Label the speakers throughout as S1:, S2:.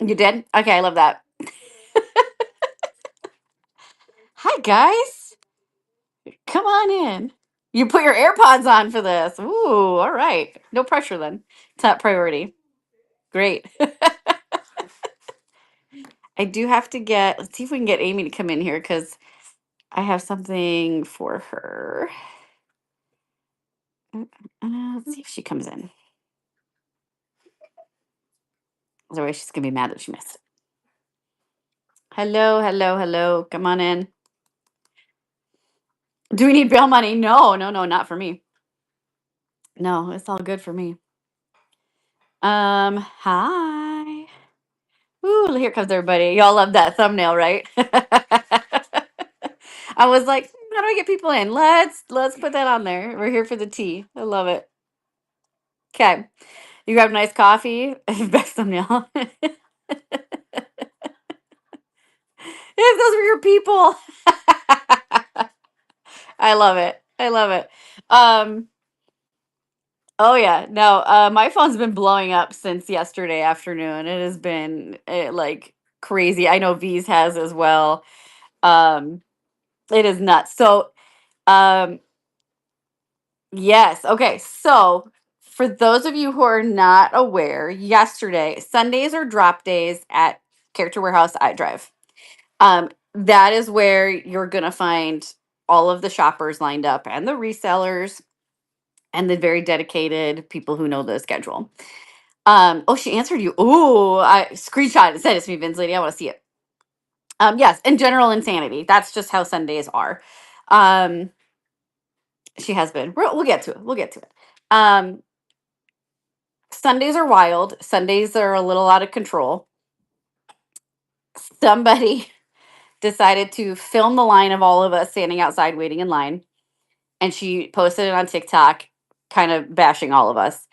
S1: You did? Okay, I love that. Hi, guys. Come on in. You put your AirPods on for this. Ooh, all right. No pressure then. Top priority. Great. I do have to get, let's see if we can get Amy to come in here because I have something for her. Let's see if she comes in. Otherwise, she's going to be mad that she missed it. Hello, hello, hello. Come on in. Do we need bail money? No, no, no, not for me. No, it's all good for me. Hi. Ooh, here comes everybody. Y'all love that thumbnail, right? I was like, how do I get people in? Let's put that on there. We're here for the tea. I love it. Okay. You grab a nice coffee. Best thumbnail. If those were your people. I love it. I love it. Um, oh yeah. No, my phone's been blowing up since yesterday afternoon. It has been like crazy. I know V's has as well. Um, it is nuts. So, um, yes. Okay. So, for those of you who are not aware, yesterday, Sundays are drop days at Character Warehouse iDrive. That is where you're going to find all of the shoppers lined up and the resellers and the very dedicated people who know the schedule. Oh, she answered you. Oh, I screenshot it, send it to me, Vince Lady. I want to see it. Yes, and general insanity. That's just how Sundays are. Um, she has been. We'll get to it. We'll get to it. Um, Sundays are wild. Sundays are a little out of control. Somebody decided to film the line of all of us standing outside waiting in line, and she posted it on TikTok, kind of bashing all of us.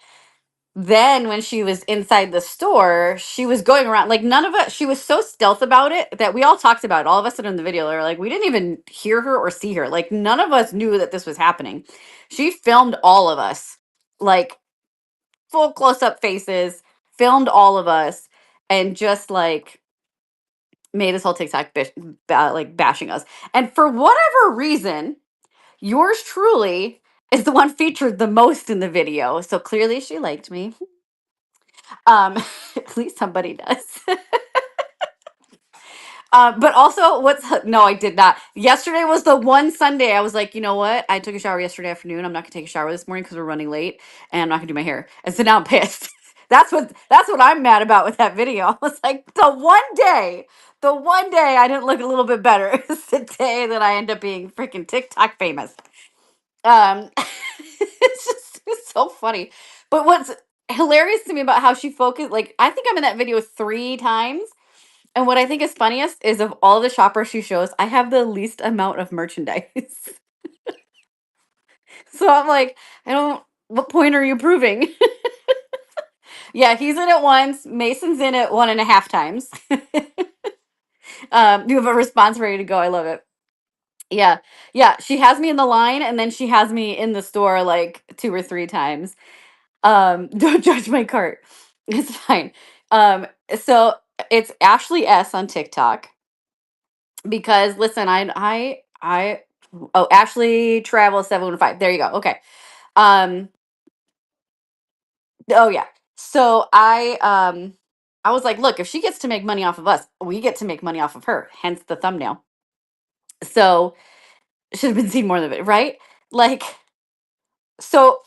S1: Then when she was inside the store, she was going around like none of us. She was so stealth about it that we all talked about it. All of us that are in the video are like, we didn't even hear her or see her. Like none of us knew that this was happening. She filmed all of us, like full close up faces, filmed all of us, and just like made this whole TikTok like bashing us. And for whatever reason, yours truly is the one featured the most in the video. So clearly she liked me. At least somebody does. But also, no, I did not. Yesterday was the one Sunday I was like, you know what? I took a shower yesterday afternoon. I'm not gonna take a shower this morning because we're running late, and I'm not gonna do my hair. And so now I'm pissed. That's what I'm mad about with that video. I was like, the one day I didn't look a little bit better is the day that I end up being freaking TikTok famous. It's so funny. But what's hilarious to me about how she focused, like I think I'm in that video 3 times. And what I think is funniest is of all the shoppers she shows, I have the least amount of merchandise. So I'm like, I don't, what point are you proving? Yeah, he's in it once. Mason's in it 1.5 times. You have a response ready to go. I love it. Yeah. Yeah. She has me in the line and then she has me in the store like 2 or 3 times. Don't judge my cart. It's fine. So it's Ashley S on TikTok because listen, oh, Ashley Travel 715. There you go. Okay. Um, oh yeah. So I was like, look, if she gets to make money off of us, we get to make money off of her. Hence the thumbnail. So should have been seen more of it, right? Like, so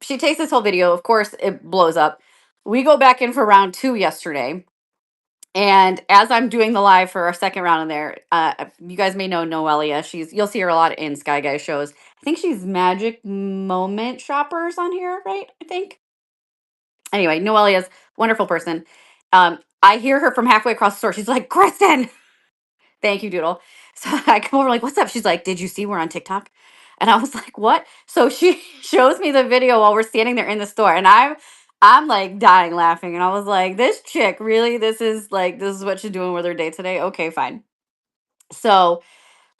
S1: she takes this whole video. Of course, it blows up. We go back in for round 2 yesterday. And as I'm doing the live for our second round in there, you guys may know Noelia. You'll see her a lot in Sky Guy shows. I think she's Magic Moment Shoppers on here, right? I think. Anyway, Noelia's wonderful person. I hear her from halfway across the store. She's like, Kristen, thank you, Doodle. So I come over like, what's up? She's like, did you see we're on TikTok? And I was like, what? So she shows me the video while we're standing there in the store, and I'm like dying laughing, and I was like, this chick, really? This is what she's doing with her day today? Okay, fine. So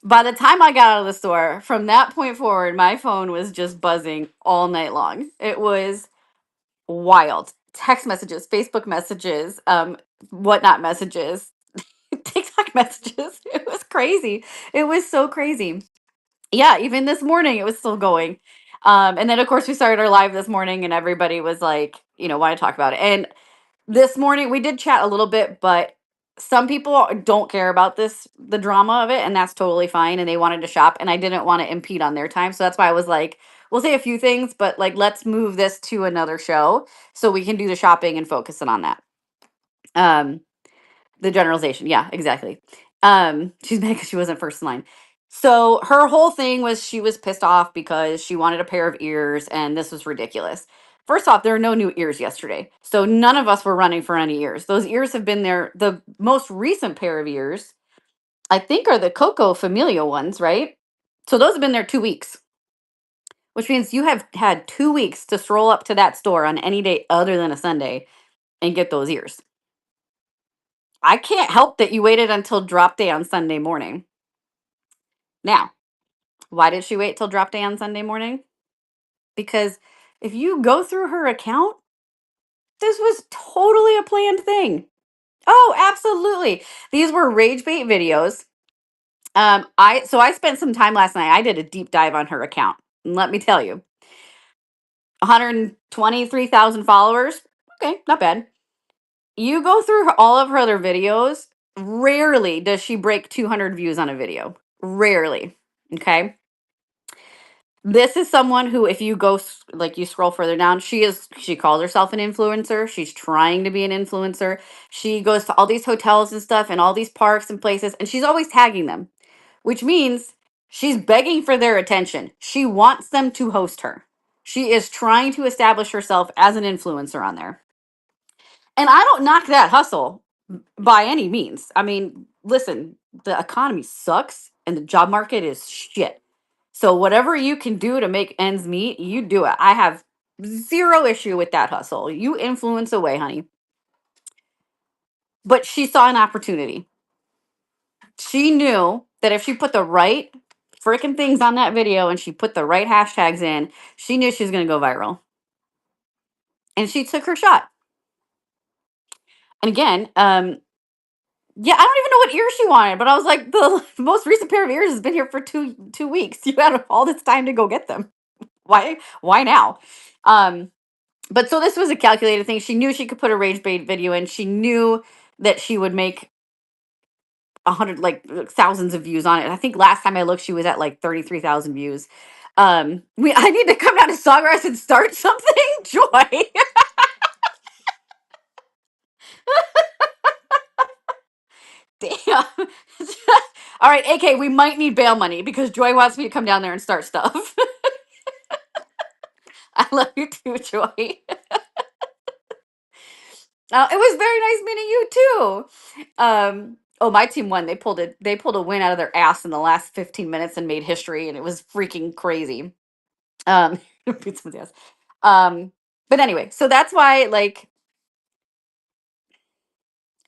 S1: by the time I got out of the store, from that point forward, my phone was just buzzing all night long. It was wild. Text messages, Facebook messages, whatnot messages, TikTok messages. It was crazy. It was so crazy. Yeah, even this morning it was still going. And then of course we started our live this morning and everybody was like, want to talk about it. And this morning we did chat a little bit, but some people don't care about the drama of it, and that's totally fine. And they wanted to shop, and I didn't want to impede on their time. So that's why I was like, we'll say a few things, but like, let's move this to another show so we can do the shopping and focus it on that. Um, the generalization. Yeah, exactly. She's mad because she wasn't first in line. So her whole thing was she was pissed off because she wanted a pair of ears and this was ridiculous. First off, there are no new ears yesterday. So none of us were running for any ears. Those ears have been there. The most recent pair of ears, I think, are the Coco Familia ones, right? So those have been there 2 weeks, which means you have had 2 weeks to stroll up to that store on any day other than a Sunday and get those ears. I can't help that you waited until drop day on Sunday morning. Now, why did she wait till drop day on Sunday morning? Because if you go through her account, this was totally a planned thing. Oh, absolutely. These were rage bait videos. I spent some time last night. I did a deep dive on her account. And let me tell you, 123,000 followers. Okay, not bad. You go through all of her other videos, rarely does she break 200 views on a video. Rarely. Okay. This is someone who, if you go like you scroll further down, she calls herself an influencer. She's trying to be an influencer. She goes to all these hotels and stuff and all these parks and places, and she's always tagging them, which means she's begging for their attention. She wants them to host her. She is trying to establish herself as an influencer on there. And I don't knock that hustle by any means. I mean, listen, the economy sucks and the job market is shit. So whatever you can do to make ends meet, you do it. I have zero issue with that hustle. You influence away, honey. But she saw an opportunity. She knew that if she put the right freaking things on that video and she put the right hashtags in, she knew she was going to go viral. And she took her shot. And again, yeah, I don't even know what ears she wanted, but I was like, the most recent pair of ears has been here for two weeks. You had all this time to go get them. Why now? But so this was a calculated thing. She knew she could put a rage bait video in. She knew that she would make 100, like thousands of views on it. I think last time I looked, she was at like 33,000 views. I need to come down to Sawgrass and start something, Joy. Damn. All right, AK, we might need bail money because Joy wants me to come down there and start stuff. I love you too, Joy. It was very nice meeting you too. Oh, my team won. They pulled a win out of their ass in the last 15 minutes and made history, and it was freaking crazy. Beat somebody else. But anyway, so that's why like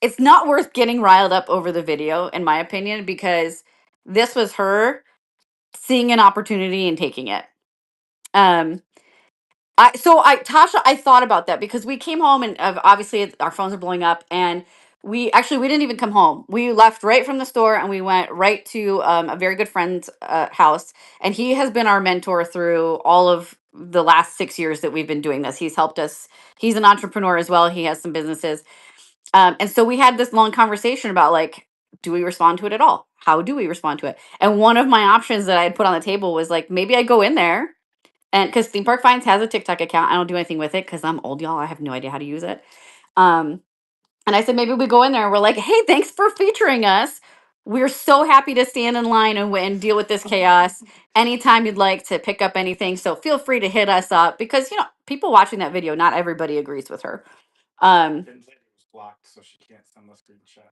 S1: it's not worth getting riled up over the video, in my opinion, because this was her seeing an opportunity and taking it. Um, Tasha, I thought about that because we came home and obviously our phones are blowing up, and we didn't even come home. We left right from the store and we went right to a very good friend's house, and he has been our mentor through all of the last 6 years that we've been doing this. He's helped us. He's an entrepreneur as well. He has some businesses, and so we had this long conversation about like, do we respond to it at all? How do we respond to it? And one of my options that I had put on the table was like, maybe I go in there and because Theme Park Finds has a TikTok account, I don't do anything with it because I'm old, y'all. I have no idea how to use it. Um, and I said, maybe we go in there and we're like, hey, thanks for featuring us. We're so happy to stand in line and deal with this chaos anytime you'd like to pick up anything. So feel free to hit us up because, people watching that video, not everybody agrees with her. Vin's lady was blocked, so she can't send the screenshot.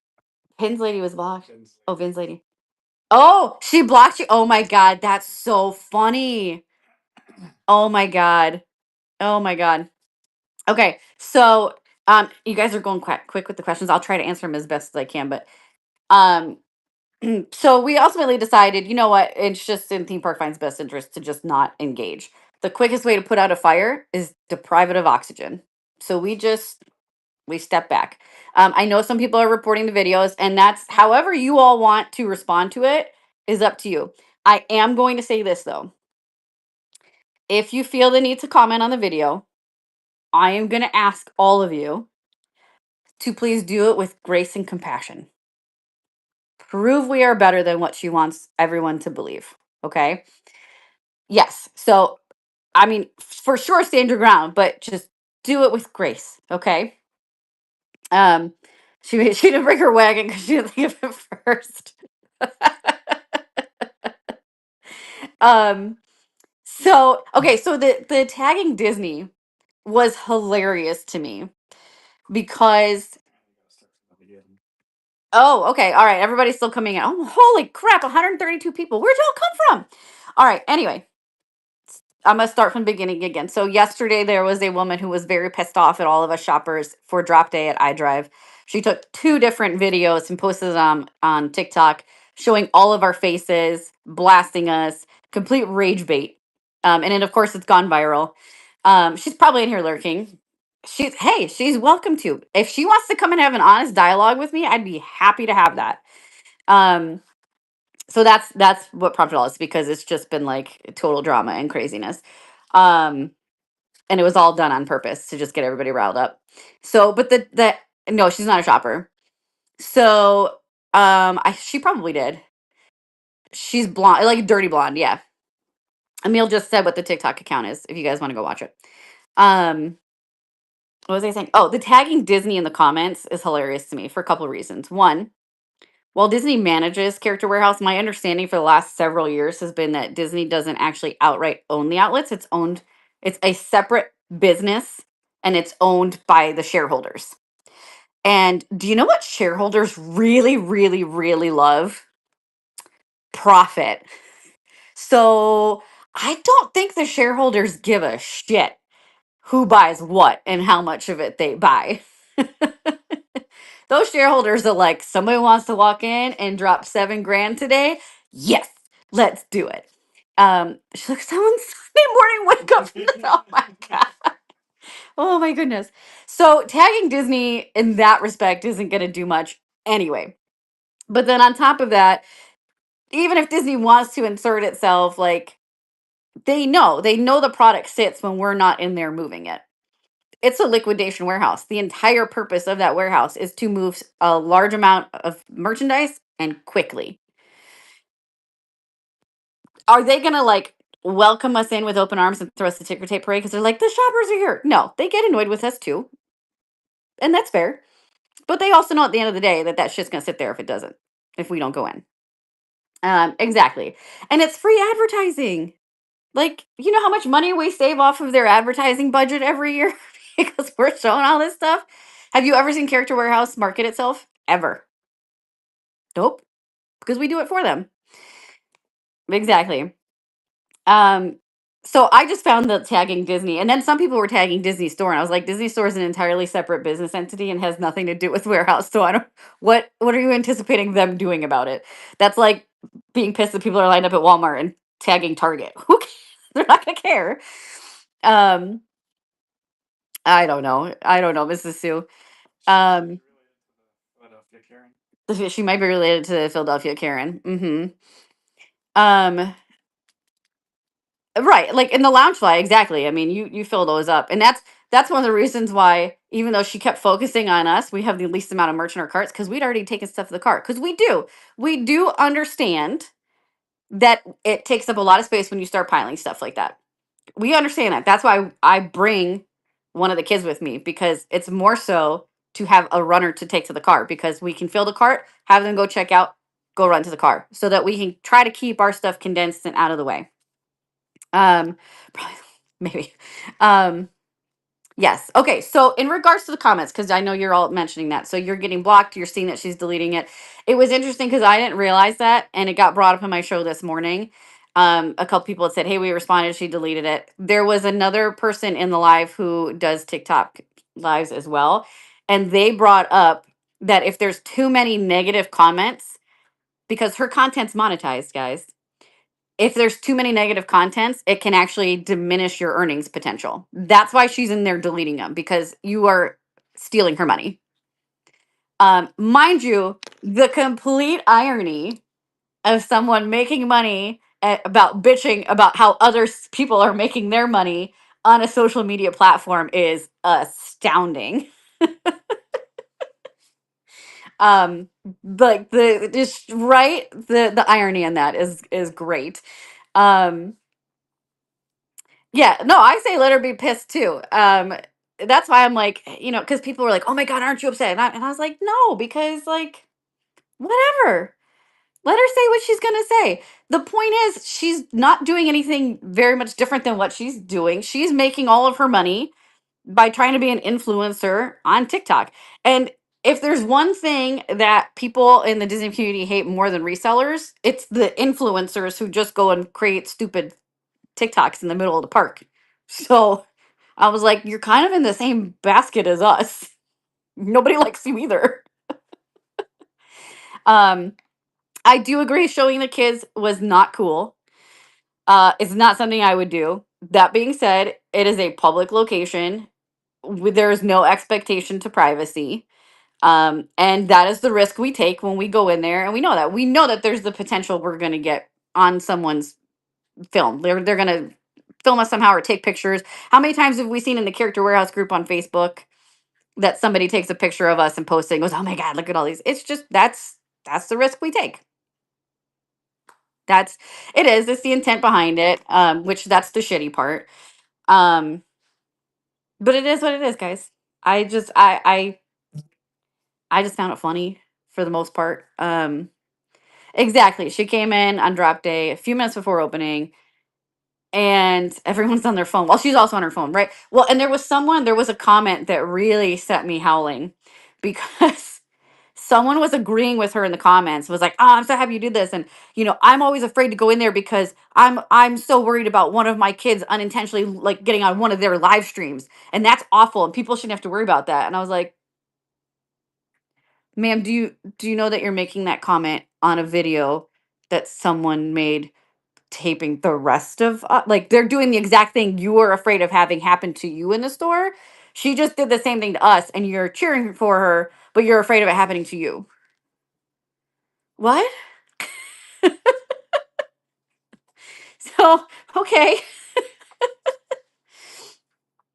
S1: Vin's lady was blocked. Oh, Vin's lady. Oh, she blocked you. Oh my God. That's so funny. Oh my God. Oh my God. Okay, so you guys are going quick with the questions. I'll try to answer them as best as I can, but um, so we ultimately decided, you know what? It's just in Theme Park Finds' best interest to just not engage. The quickest way to put out a fire is deprive it of oxygen. So we just We step back. I know some people are reporting the videos, and that's however you all want to respond to it is up to you. I am going to say this though. If you feel the need to comment on the video, I am going to ask all of you to please do it with grace and compassion. Prove we are better than what she wants everyone to believe. Okay. Yes. So, I mean, for sure, stand your ground, but just do it with grace. Okay. Um, she didn't bring her wagon because she didn't think of it first. um, so okay, so the tagging Disney was hilarious to me because oh, okay, all right, everybody's still coming in. Oh, holy crap, 132 people. Where'd y'all come from? All right, anyway, I'm gonna start from the beginning again. So yesterday there was a woman who was very pissed off at all of us shoppers for drop day at iDrive. She took two different videos and posted them on TikTok, showing all of our faces, blasting us, complete rage bait. And then of course it's gone viral. She's probably in here lurking. She's welcome to. If she wants to come and have an honest dialogue with me, I'd be happy to have that. Um, so that's what prompted all this because it's just been like total drama and craziness. Um, and it was all done on purpose to just get everybody riled up. So, but the no, she's not a shopper. So, she probably did. She's blonde, like dirty blonde, yeah. Emil just said what the TikTok account is if you guys want to go watch it. Um, what was I saying? Oh, the tagging Disney in the comments is hilarious to me for a couple of reasons. One, while Disney manages Character Warehouse, my understanding for the last several years has been that Disney doesn't actually outright own the outlets. It's a separate business and it's owned by the shareholders. And do you know what shareholders really, really, really love? Profit. So I don't think the shareholders give a shit who buys what and how much of it they buy. Those shareholders are like, somebody wants to walk in and drop 7 grand today. Yes, let's do it. She's like, someone Sunday morning wake up. Oh my god. Oh my goodness. So tagging Disney in that respect isn't going to do much anyway. But then on top of that, even if Disney wants to insert itself, like they know the product sits when we're not in there moving it. It's a liquidation warehouse. The entire purpose of that warehouse is to move a large amount of merchandise and quickly. Are they going to like welcome us in with open arms and throw us the ticker tape parade because they're like, the shoppers are here? No, they get annoyed with us too. And that's fair. But they also know at the end of the day that that shit's going to sit there if it doesn't, if we don't go in. Exactly. And it's free advertising. Like, you know how much money we save off of their advertising budget every year because we're showing all this stuff? Have you ever seen Character Warehouse market itself? Ever? Nope. Because we do it for them. Exactly. Um, so I just found the tagging Disney, and then some people were tagging Disney Store, and I was like, Disney Store is an entirely separate business entity and has nothing to do with warehouse. So I don't. What are you anticipating them doing about it? That's like being pissed that people are lined up at Walmart and tagging Target. Who cares? They're not gonna care. Um, I don't know. I don't know, Mrs. Sue. Um, she might be related to the Philadelphia Karen. Um, right, like in the lounge fly, exactly. I mean, you fill those up, and that's one of the reasons why, even though she kept focusing on us, we have the least amount of merch in our carts because we'd already taken stuff to the cart. Because we do understand that it takes up a lot of space when you start piling stuff like that. We understand that. That's why I bring one of the kids with me because it's more so to have a runner to take to the car because we can fill the cart, have them go check out, go run to the car so that we can try to keep our stuff condensed and out of the way. Probably, maybe. Um, yes. Okay. So in regards to the comments, because I know you're all mentioning that, so you're getting blocked. You're seeing that she's deleting it. It was interesting because I didn't realize that, and it got brought up in my show this morning. A couple people had said, "Hey, we responded." She deleted it. There was another person in the live who does TikTok lives as well, and they brought up that if there's too many negative comments, because her content's monetized, guys, if there's too many negative contents, it can actually diminish your earnings potential. That's why she's in there deleting them because you are stealing her money. Mind you, the complete irony of someone making money about bitching about how other people are making their money on a social media platform is astounding. um like the just right the irony in that is great. um yeah, no, I say let her be pissed too. That's why I'm like, because people were like, oh my god, aren't you upset? And I was like, no, because like whatever. Let her say what she's going to say. The point is, she's not doing anything very much different than what she's doing. She's making all of her money by trying to be an influencer on TikTok. And if there's one thing that people in the Disney community hate more than resellers, it's the influencers who just go and create stupid TikToks in the middle of the park. So I was like, you're kind of in the same basket as us. Nobody likes you either. Um, I do agree showing the kids was not cool. It's not something I would do. That being said, it is a public location. There is no expectation to privacy. And that is the risk we take when we go in there, and we know that. We know that there's the potential we're going to get on someone's film. They're going to film us somehow or take pictures. How many times have we seen in the Character Warehouse group on Facebook that somebody takes a picture of us and posts it and goes, "Oh my god, look at all these." It's just that's the risk we take. That's it is. It's the intent behind it, which that's the shitty part. Um, but it is what it is, guys. I just I just found it funny for the most part. Exactly. She came in on drop day a few minutes before opening, and everyone's on their phone. Well, she's also on her phone, right? Well, and there was a comment that really set me howling because someone was agreeing with her in the comments, was like, oh, I'm so happy you did this. And I'm always afraid to go in there because I'm so worried about one of my kids unintentionally like getting on one of their live streams. And that's awful. And people shouldn't have to worry about that. And I was like, ma'am, do you know that you're making that comment on a video that someone made taping the rest of like they're doing the exact thing you were afraid of having happen to you in the store. She just did the same thing to us and you're cheering for her, but you're afraid of it happening to you. What? So, okay.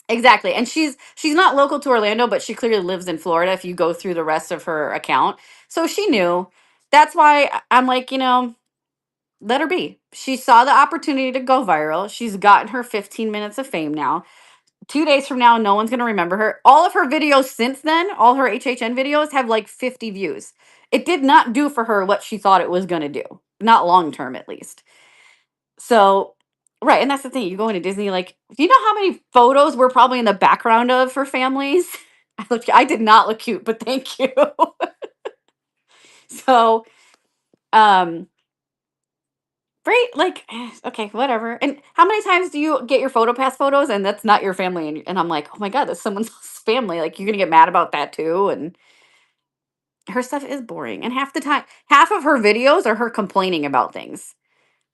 S1: Exactly. And she's not local to Orlando, but she clearly lives in Florida if you go through the rest of her account. So she knew. That's why I'm like, let her be. She saw the opportunity to go viral. She's gotten her 15 minutes of fame now. 2 days from now, no one's going to remember her. All of her videos since then, all her HHN videos have like 50 views. It did not do for her what she thought it was going to do, not long term at least. So, right. And that's the thing. You go into Disney, like, do you know how many photos we're probably in the background of for families? I did not look cute, but thank you. So, um, right, like, okay, whatever. And how many times do you get your photo pass photos and that's not your family? And I'm like, oh my god, that's someone else's family. Like, you're gonna get mad about that too. And her stuff is boring. And half the time, half of her videos are her complaining about things.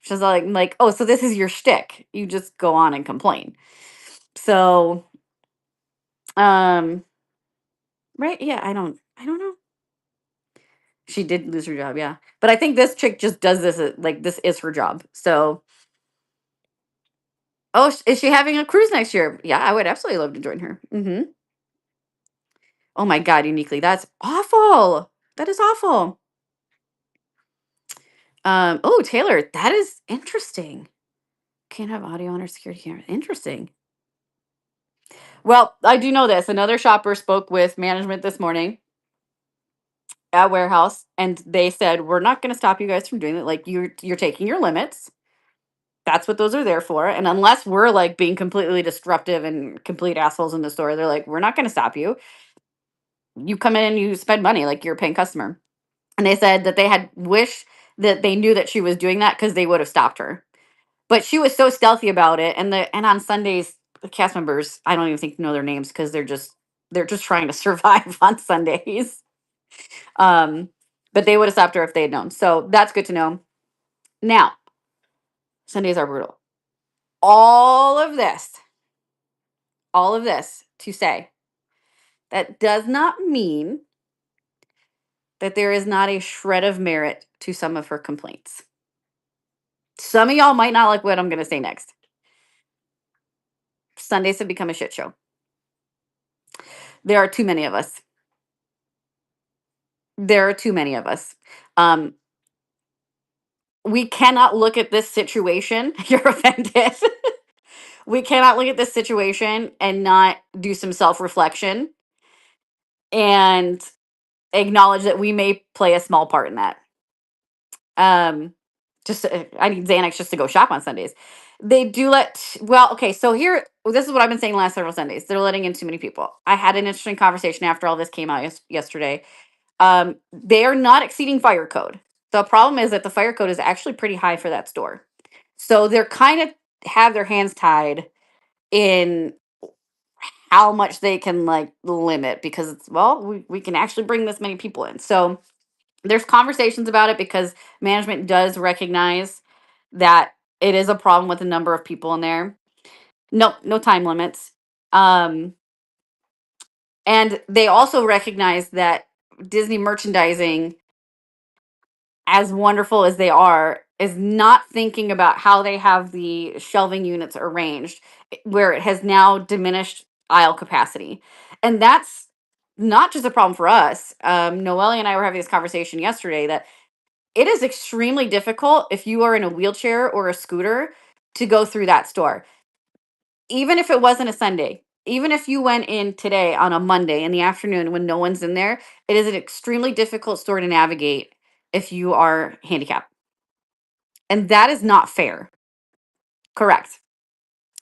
S1: She's like, oh, so this is your shtick. You just go on and complain. So, um, right, yeah, I don't know. She did lose her job, yeah. But I think this chick just does this like this is her job. So, oh, is she having a cruise next year? Yeah, I would absolutely love to join her. Oh my god, uniquely. That's awful. That is awful. Oh, Taylor, that is interesting. Can't have audio on her security camera. Interesting. Well, I do know this. Another shopper spoke with management this morning at warehouse, and they said, we're not gonna stop you guys from doing it. Like you're taking your limits. That's what those are there for. And unless we're like being completely disruptive and complete assholes in the store, they're like, we're not gonna stop you. You come in, you spend money, like you're a paying customer. And they said that they had wished that they knew that she was doing that because they would have stopped her. But she was so stealthy about it. And on Sundays, the cast members, I don't even think know their names because they're just trying to survive on Sundays. Um, but they would have stopped her if they had known. So that's good to know. Now, Sundays are brutal. All of this, all of this to say That does not mean that there is not a shred of merit to some of her complaints. Some of y'all might not like what I'm going to say next. Sundays have become a shit show. There are too many of us. There are too many of us. Um, we cannot look at this situation. You're offended. We cannot look at this situation and not do some self reflection and acknowledge that we may play a small part in that. Um, just I need Xanax just to go shop on Sundays. They do well, okay, so here this is what I've been saying the last several Sundays. They're letting in too many people. I had an interesting conversation after all this came out yesterday. They are not exceeding fire code. The problem is that the fire code is actually pretty high for that store. So they're kind of have their hands tied in how much they can like limit because it's well, we can actually bring this many people in. So there's conversations about it because management does recognize that it is a problem with the number of people in there. No time limits. Um, and they also recognize that Disney merchandising, as wonderful as they are, is not thinking about how they have the shelving units arranged, where it has now diminished aisle capacity. And that's not just a problem for us. Noelle and I were having this conversation yesterday that it is extremely difficult if you are in a wheelchair or a scooter to go through that store. Even if it wasn't a Sunday, even if you went in today on a Monday in the afternoon when no one's in there, it is an extremely difficult store to navigate if you are handicapped. And that is not fair. Correct.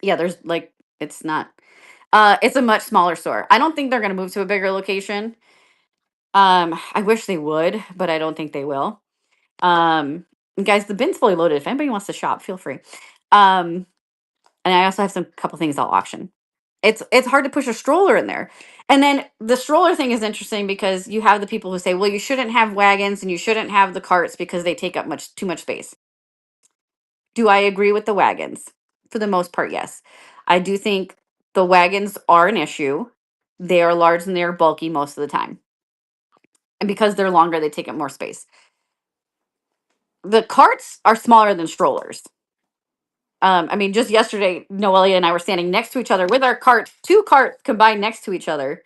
S1: Yeah, there's like it's not it's a much smaller store. I don't think they're going to move to a bigger location. I wish they would, but I don't think they will. Guys, the bin's fully loaded. If anybody wants to shop, feel free. Um, and I also have some couple things I'll auction. It's hard to push a stroller in there. And then the stroller thing is interesting because you have the people who say, "Well, you shouldn't have wagons and you shouldn't have the carts because they take up much too much space." Do I agree with the wagons? For the most part, yes. I do think the wagons are an issue. They are large and they are bulky most of the time. And because they're longer, they take up more space. The carts are smaller than strollers. I mean, just yesterday, Noelia and I were standing next to each other with our carts, two carts combined next to each other.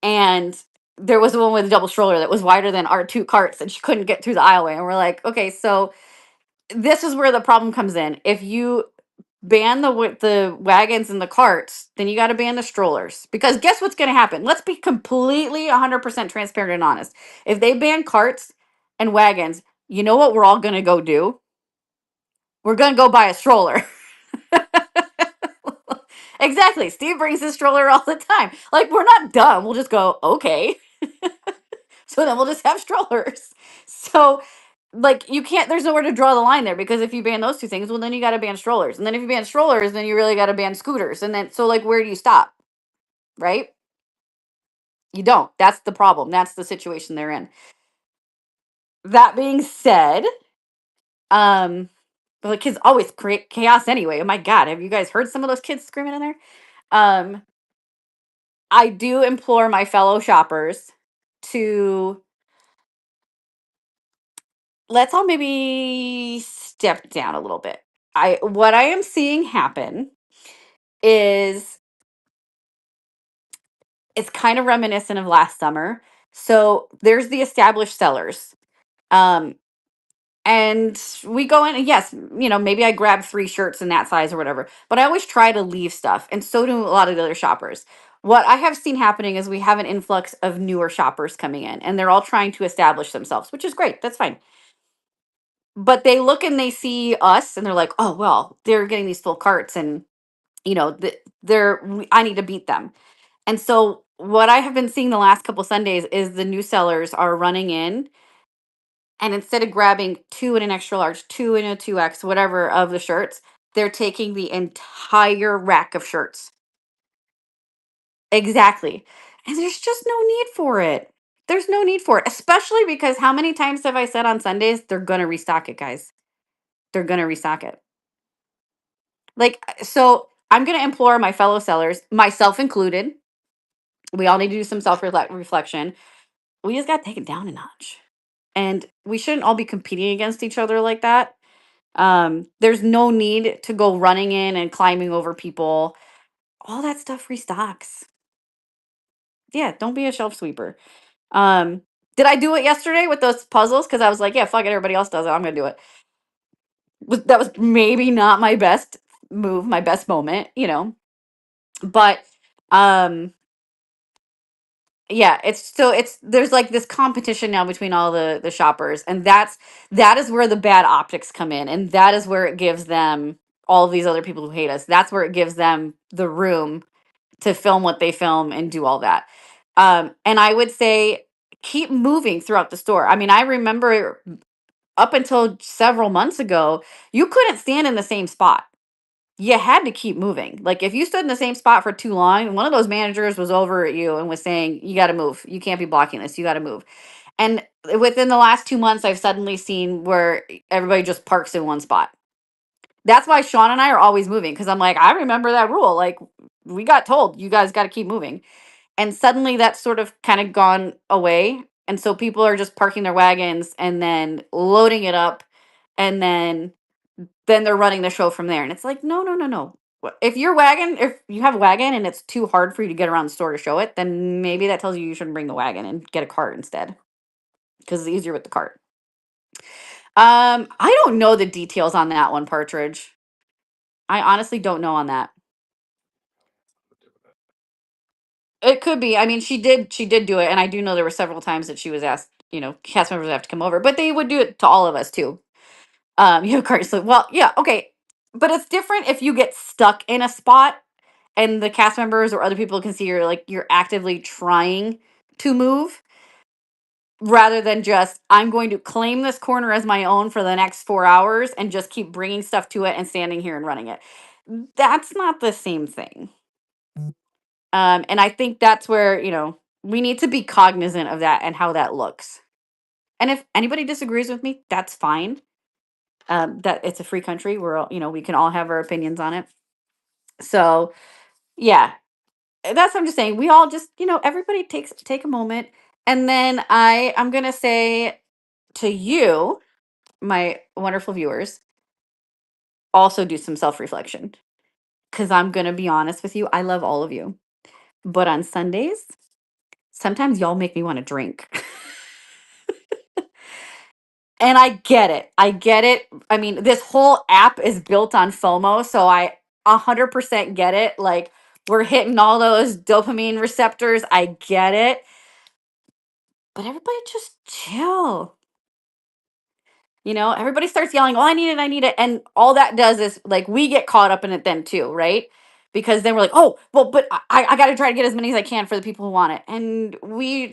S1: And there was one with a double stroller that was wider than our two carts, and she couldn't get through the aisleway. And we're like, okay, so this is where the problem comes in. If you ban the wagons and the carts, then you got to ban the strollers. Because guess what's going to happen? Let's be completely 100% transparent and honest. If they ban carts and wagons, you know what we're all going to go do? We're going to go buy a stroller. Exactly. Steve brings his stroller all the time. Like, we're not dumb. We'll just go, okay. So then we'll just have strollers. So, like, you can't, there's nowhere to draw the line there because if you ban those two things, well, then you got to ban strollers. And then if you ban strollers, then you really got to ban scooters. And then, so, like, where do you stop? Right? You don't. That's the problem. That's the situation they're in. That being said, um, but the kids always create chaos anyway. Oh my God. Have you guys heard some of those kids screaming in there? Um, I do implore my fellow shoppers to let's all maybe step down a little bit. I what I am seeing happen is it's kind of reminiscent of last summer. So there's the established sellers. Um and we go in and yes, maybe I grab 3 shirts in that size or whatever, but I always try to leave stuff and so do a lot of the other shoppers. What I have seen happening is we have an influx of newer shoppers coming in and they're all trying to establish themselves, which is great. That's fine. But they look and they see us and they're like, "Oh, well, they're getting these full carts and I need to beat them." And so what I have been seeing the last couple Sundays is the new sellers are running in and instead of grabbing two in an extra large, two in a 2X, whatever of the shirts, they're taking the entire rack of shirts. Exactly. And there's just no need for it. There's no need for it, especially because how many times have I said on Sundays they're going to restock it, guys? They're going to restock it. So I'm going to implore my fellow sellers, myself included, We all need to do some self reflection. We just got to take it down a notch. And we shouldn't all be competing against each other like that. There's no need to go running in and climbing over people. All that stuff restocks. Yeah, don't be a shelf sweeper. Um, did I do it yesterday with those puzzles? Because I was like, yeah, fuck it, everybody else does it. I'm gonna do it. That was maybe not my best move, my best moment, but um yeah, it's there's like this competition now between all the shoppers, and that is where the bad optics come in, and that is where it gives them all of these other people who hate us. That's where it gives them the room to film what they film and do all that. And I would say keep moving throughout the store. I mean, I remember up until several months ago, you couldn't stand in the same spot. You had to keep moving. Like if you stood in the same spot for too long, one of those managers was over at you and was saying, "You got to move. You can't be blocking this. You got to move." And within the last 2 months, I've suddenly seen where everybody just parks in one spot. That's why Sean and I are always moving because I'm like, I remember that rule. Like we got told, you guys got to keep moving, and suddenly that's sort of kind of gone away, and so people are just parking their wagons and then loading it up, and then they're running the show from there. And it's like, no, no, no, no. If you have a wagon and it's too hard for you to get around the store to show it, then maybe that tells you you shouldn't bring the wagon and get a cart instead because it's easier with the cart. I don't know the details on that one, Partridge. I honestly don't know on that. It could be. I mean, she did do it, and I do know there were several times that she was asked, cast members have to come over, but they would do it to all of us too. You have cards. So, well, yeah, okay, but it's different if you get stuck in a spot and the cast members or other people can see you're actively trying to move rather than just I'm going to claim this corner as my own for the next 4 hours and just keep bringing stuff to it and standing here and running it. That's not the same thing. And I think that's where, we need to be cognizant of that and how that looks. And if anybody disagrees with me, that's fine. That it's a free country. We're all, we can all have our opinions on it. So yeah, that's what I'm just saying. We all just, everybody take a moment. And then I'm gonna say to you, my wonderful viewers, also do some self-reflection. Cause I'm gonna be honest with you, I love all of you. But on Sundays, sometimes y'all make me want to drink. And I get it. I get it. I mean, this whole app is built on FOMO, so I 100% get it. Like, we're hitting all those dopamine receptors. I get it. But everybody just chill. Everybody starts yelling, "Oh, I need it, I need it." And all that does is like we get caught up in it then too, right? Because then we're like, "Oh, well, but I got to try to get as many as I can for the people who want it." And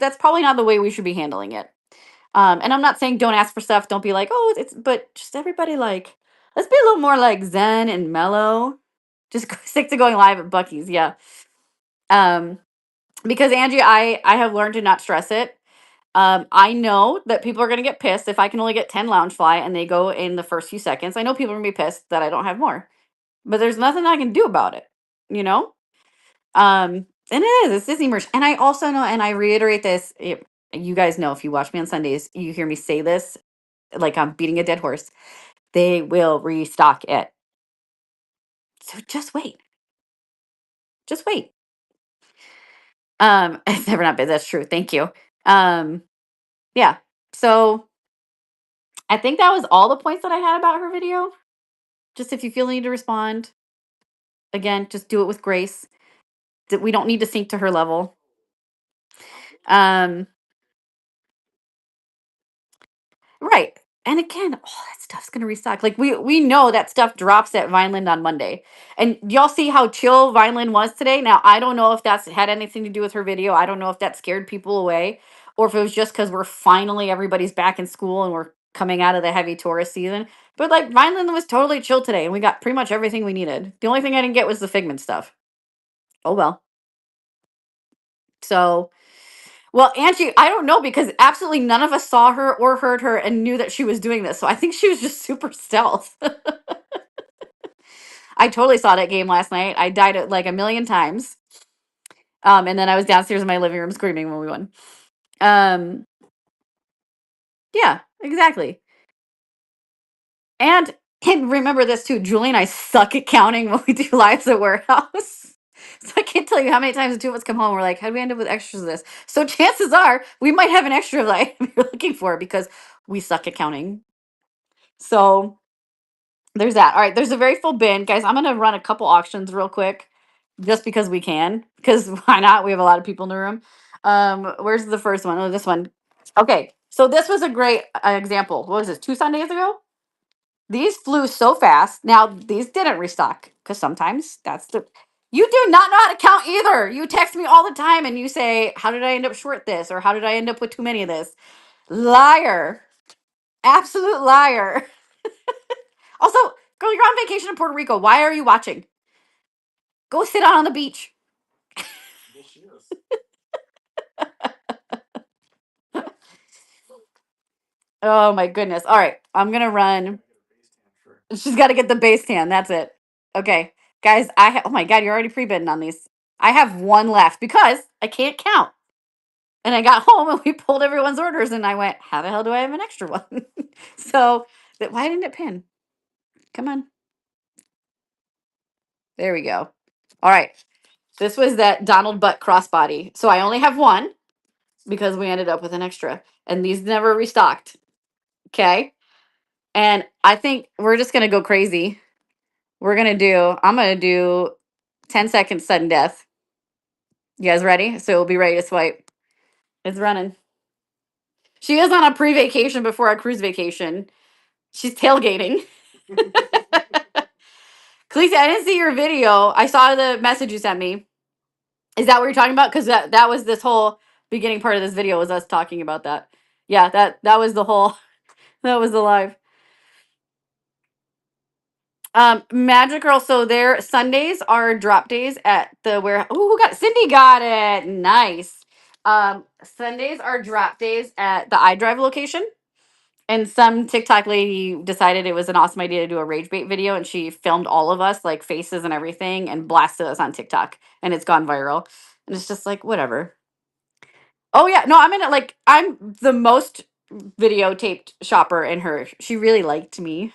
S1: that's probably not the way we should be handling it. And I'm not saying don't ask for stuff. Don't be like, "Oh, but just everybody like, let's be a little more like zen and mellow." Just stick to going live at Bucky's. Yeah. Um, because Angie, I have learned to not stress it. I know that people are going to get pissed if I can only get 10 Loungefly and they go in the first few seconds. I know people are going to be pissed that I don't have more, but there's nothing I can do about it, you know? And it's Disney merch. And I also know, and I reiterate this, you guys know if you watch me on Sundays, you hear me say this like I'm beating a dead horse. They will restock it. So just wait. Just wait. It's never not been. That's true. Thank you. Um, yeah. So I think that was all the points that I had about her video. Just if you feel the need to respond, again, just do it with grace. That we don't need to sink to her level. Um, right. And again, all that stuff's gonna restock. Like we know that stuff drops at Vineland on Monday. And y'all see how chill Vineland was today. Now I don't know if that's had anything to do with her video. I don't know if that scared people away, or if it was just because we're finally everybody's back in school and we're coming out of the heavy tourist season. But like Vineland was totally chill today, and we got pretty much everything we needed. The only thing I didn't get was the Figment stuff. Oh well. So well, Angie, I don't know because absolutely none of us saw her or heard her and knew that she was doing this. So I think she was just super stealth. I totally saw that game last night. I died it like a million times. And then I was downstairs in my living room screaming when we won. Um, yeah, exactly. And and remember this too, Julie and I suck at counting when we do lives at warehouse. So I can't tell you how many times the two of us come home. We're like, how do we end up with extras of this? So chances are we might have an extra of the item you're looking for because we suck at counting. So there's that. All right, there's a very full bin, guys. I'm gonna run a couple auctions real quick, just because we can. Because why not? We have a lot of people in the room. Where's the first one? Oh, this one. Okay, so this was a great example. What was this? 2 Sundays ago? These flew so fast. Now these didn't restock because sometimes that's the. You do not know how to count either. You text me all the time and you say, "How did I end up short this?" or "How did I end up with too many of this?" Liar, absolute liar. Also, girl, you're on vacation in Puerto Rico. Why are you watching? Go sit out on the beach. Oh my goodness. All right, I'm gonna run. She's got to get the base tan. That's it. Okay, guys. Oh my god, you're already pre-bidding on these. I have one left because I can't count. And I got home and we pulled everyone's orders and I went, how the hell do I have an extra one? So why didn't it pin? Come on. There we go. All right. This was that Donald Butt crossbody. So I only have one because we ended up with an extra. And these never restocked. Okay. And I think we're just gonna go crazy. I'm gonna do 10 seconds sudden death. You guys ready? So we'll be ready to swipe. It's running. She is on a pre-vacation before our cruise vacation. She's tailgating. Khaleesi, I didn't see your video. I saw the message you sent me. Is that what you're talking about? Because that was this whole beginning part of this video was us talking about that. Yeah, that was the whole that was the live. Magic Girl. So their Sundays are drop days at the where. Oh, who got Cindy got it? Nice. Sundays are drop days at the iDrive location. And some TikTok lady decided it was an awesome idea to do a rage bait video, and she filmed all of us, like faces and everything, and blasted us on TikTok, and it's gone viral. And it's just like whatever. Oh yeah, no, I'm in it. Like I'm the most videotaped shopper in her. She really liked me.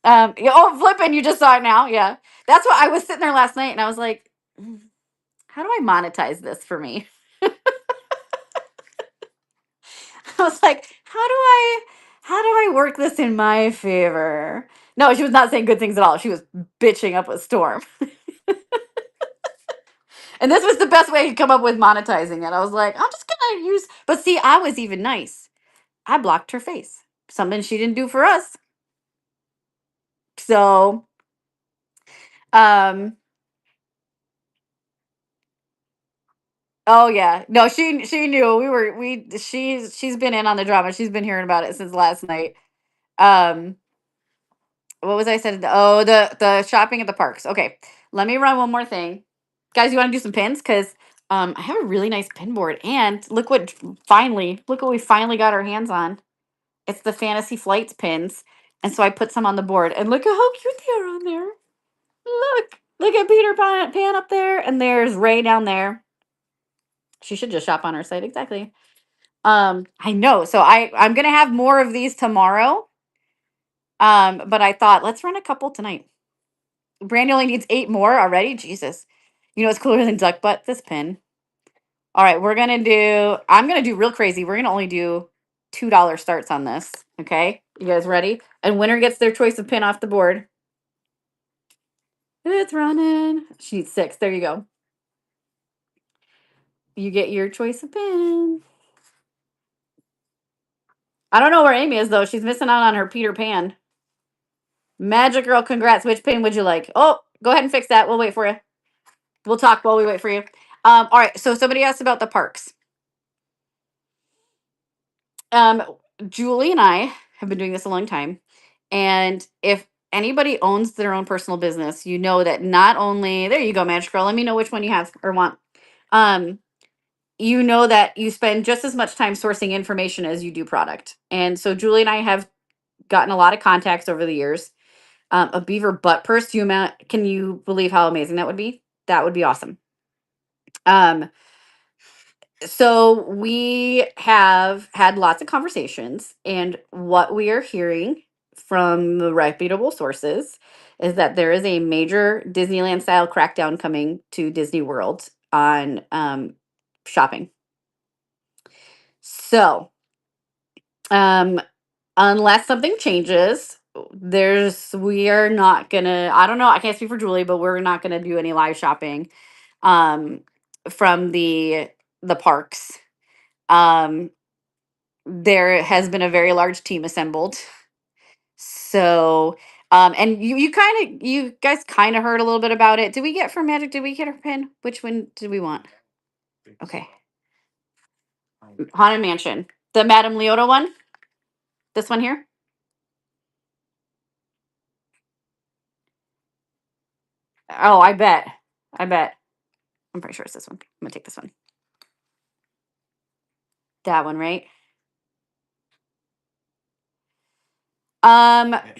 S1: Yeah, oh, flipping! You just saw it now. Yeah, that's what I was sitting there last night, and I was like, how do I monetize this for me? I was like, how do I work this in my favor? No, she was not saying good things at all. She was bitching up a storm. And this was the best way to come up with monetizing it. I was like, I'm just gonna use but see, I was even nice. I blocked her face. Something she didn't do for us. So um oh yeah. No, she knew she's been in on the drama. She's been hearing about it since last night. Um what was I said? Oh, the shopping at the parks. Okay, let me run one more thing, guys. You want to do some pins? Because I have a really nice pin board, and look what we finally got our hands on. It's the Fantasy Flights pins, and so I put some on the board, and look at how cute they are on there. Look at Peter Pan up there, and there's Ray down there. She should just shop on our site exactly. I know. So I'm gonna have more of these tomorrow. But I thought let's run a couple tonight. Brandy only needs 8 more already. Jesus. You know what's cooler than duck butt? This pin. All right, I'm gonna do real crazy. We're gonna only do $2 starts on this. Okay. You guys ready? And winner gets their choice of pin off the board. It's running. Sheet 6. There you go. You get your choice of pin. I don't know where Amy is though. She's missing out on her Peter Pan. Magic Girl, congrats. Which pin would you like? Oh, go ahead and fix that. We'll wait for you. We'll talk while we wait for you. All right. So somebody asked about the parks. Um, Julie and I have been doing this a long time. And if anybody owns their own personal business, you know that not only there you go, Magic Girl. Let me know which one you have or want. Um, you know that you spend just as much time sourcing information as you do product. And so Julie and I have gotten a lot of contacts over the years. A beaver butt purse. Can you believe how amazing that would be? That would be awesome. Um, so we have had lots of conversations, and what we are hearing from the reputable sources is that there is a major Disneyland style crackdown coming to Disney World on shopping. So, um, unless something changes, we are not gonna. I don't know. I can't speak for Julie, but we're not gonna do any live shopping um, from the parks. Um, there has been a very large team assembled. So, and you guys kind of heard a little bit about it. Did we get for Magic? Did we get our pin? Which one did we want? Okay, Haunted Mansion, the Madame Leota one. This one here. Oh, I bet. I bet. I'm pretty sure it's this one. I'm gonna take this one. That one, right?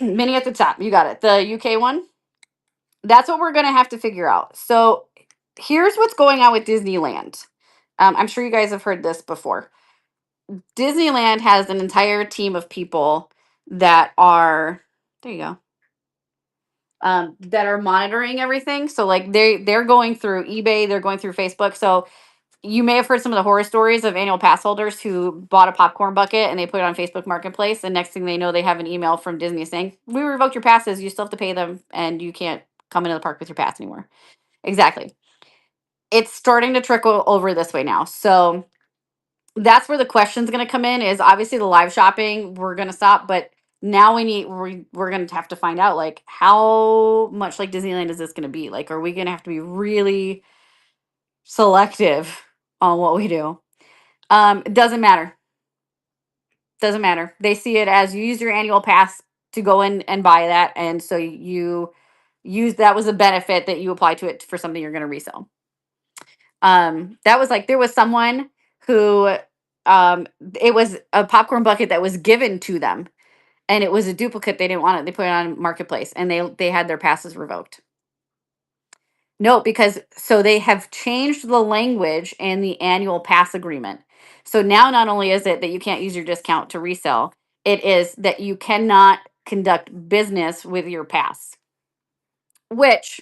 S1: Mini at the top. You got it. The UK one. That's what we're gonna have to figure out. So here's what's going on with Disneyland. I'm sure you guys have heard this before. Disneyland has an entire team of people that are there you go. That are monitoring everything. So like they're going through eBay, they're going through Facebook. So you may have heard some of the horror stories of annual pass holders who bought a popcorn bucket and they put it on Facebook Marketplace. And next thing they know, they have an email from Disney saying, "We revoked your passes. You still have to pay them, and you can't come into the park with your pass anymore." Exactly. It's starting to trickle over this way now. So that's where the question's going to come in. Is obviously the live shopping we're going to stop, but now we're going to have to find out like how much like Disneyland is this going to be? Like, are we going to have to be really selective on what we do? It doesn't matter. Doesn't matter. They see it as you use your annual pass to go in and buy that, and so you use that was a benefit that you apply to it for something you're going to resell. That was like there was someone who it was a popcorn bucket that was given to them, and it was a duplicate. They didn't want it. They put it on Marketplace, and they had their passes revoked. No, because so they have changed the language in the annual pass agreement. So now not only is it that you can't use your discount to resell, it is that you cannot conduct business with your pass. Which,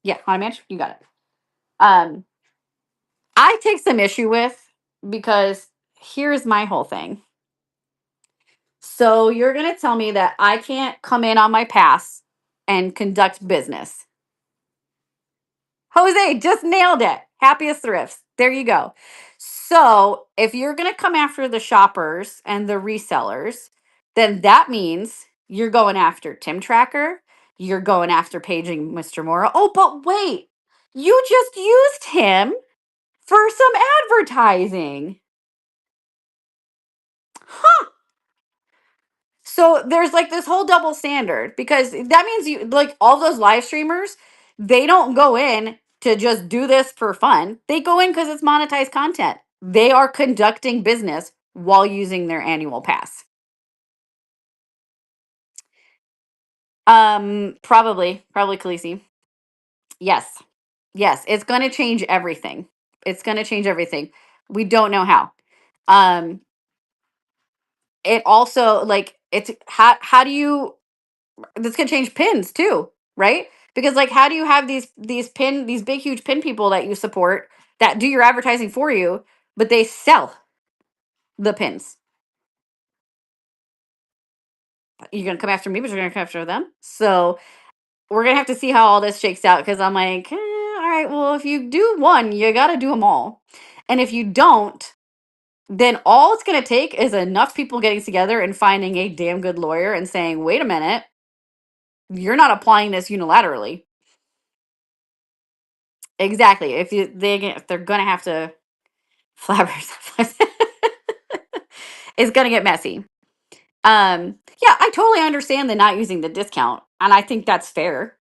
S1: yeah, Haunted Mansion, you got it. Um, I take some issue with because here's my whole thing. So you're gonna tell me that I can't come in on my pass and conduct business. Jose just nailed it. Happiest thrifts. There you go. So, if you're going to come after the shoppers and the resellers, then that means you're going after Tim Tracker. You're going after paging Mr. Mora. Oh, but wait, you just used him for some advertising. So there's like this whole double standard because that means you like all those live streamers, they don't go in to just do this for fun. They go in because it's monetized content. They are conducting business while using their annual pass. Probably Khaleesi. Yes. Yes. It's gonna change everything. It's gonna change everything. We don't know how. Um, it also like it's how do you this can change pins too, right? Because like how do you have these big huge pin people that you support that do your advertising for you, but they sell the pins? You're gonna come after me, but you're gonna come after them. So we're gonna have to see how all this shakes out because I'm like, all right, well, if you do one, you gotta do them all. And if you don't, then all it's gonna take is enough people getting together and finding a damn good lawyer and saying, wait a minute, you're not applying this unilaterally. Exactly. If they're gonna have to flabbergasted, it's gonna get messy. Yeah, I totally understand the not using the discount, and I think that's fair.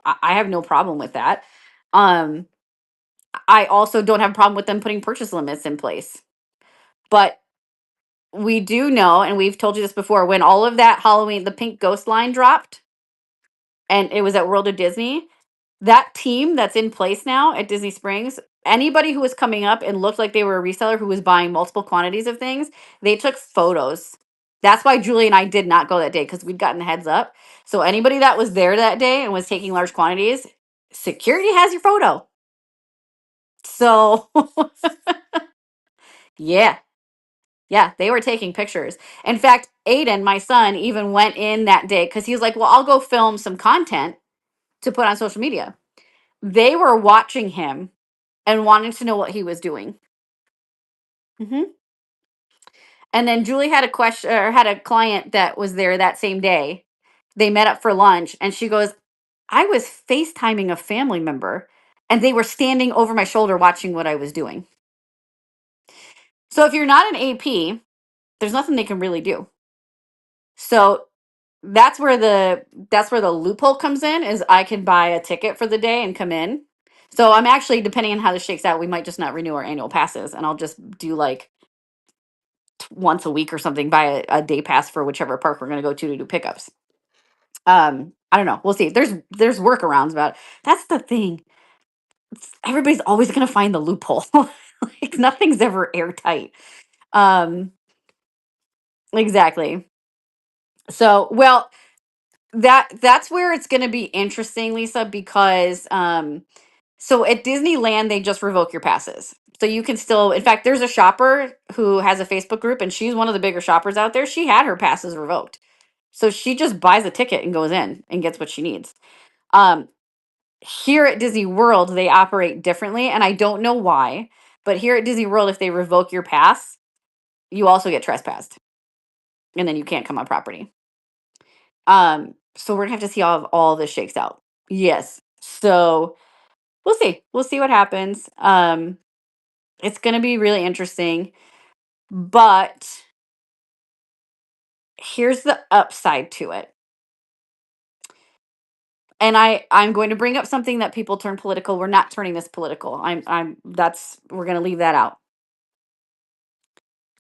S1: I have no problem with that. Um, I also don't have a problem with them putting purchase limits in place. But we do know, and we've told you this before, when all of that Halloween, the pink ghost line dropped, and it was at World of Disney. That team that's in place now at Disney Springs, anybody who was coming up and looked like they were a reseller who was buying multiple quantities of things, they took photos. That's why Julie and I did not go that day because we'd gotten the heads up. So anybody that was there that day and was taking large quantities, security has your photo. So yeah, yeah, they were taking pictures. In fact, Aiden, my son, even went in that day because he was like, well, I'll go film some content to put on social media. They were watching him and wanting to know what he was doing. Hmm. And then Julie had a question or had a client that was there that same day. They met up for lunch and she goes, I was FaceTiming a family member and they were standing over my shoulder watching what I was doing. So if you're not an AP, there's nothing they can really do. So that's where the loophole comes in is I can buy a ticket for the day and come in. So I'm actually, depending on how this shakes out, we might just not renew our annual passes and I'll just do like once a week or something, buy a day pass for whichever park we're going to go to do pickups. I don't know, we'll see. There's workarounds about it. That's the thing. Everybody's always going to find the loophole. Like nothing's ever airtight. um exactly. So well, that's where it's going to be interesting, Lisa, because so at Disneyland they just revoke your passes. So you can still, in fact, there's a shopper who has a Facebook group and she's one of the bigger shoppers out there. She had her passes revoked. So she just buys a ticket and goes in and gets what she needs. Um Here at Disney World they operate differently and I don't know why, but here at Disney World if they revoke your pass, you also get trespassed and then you can't come on property. So we're gonna have to see how all this shakes out. Yes. So we'll see. We'll see what happens. It's gonna be really interesting. But here's the upside to it. And I'm going to bring up something that people turn political. We're not turning this political. I'm that's we're gonna leave that out.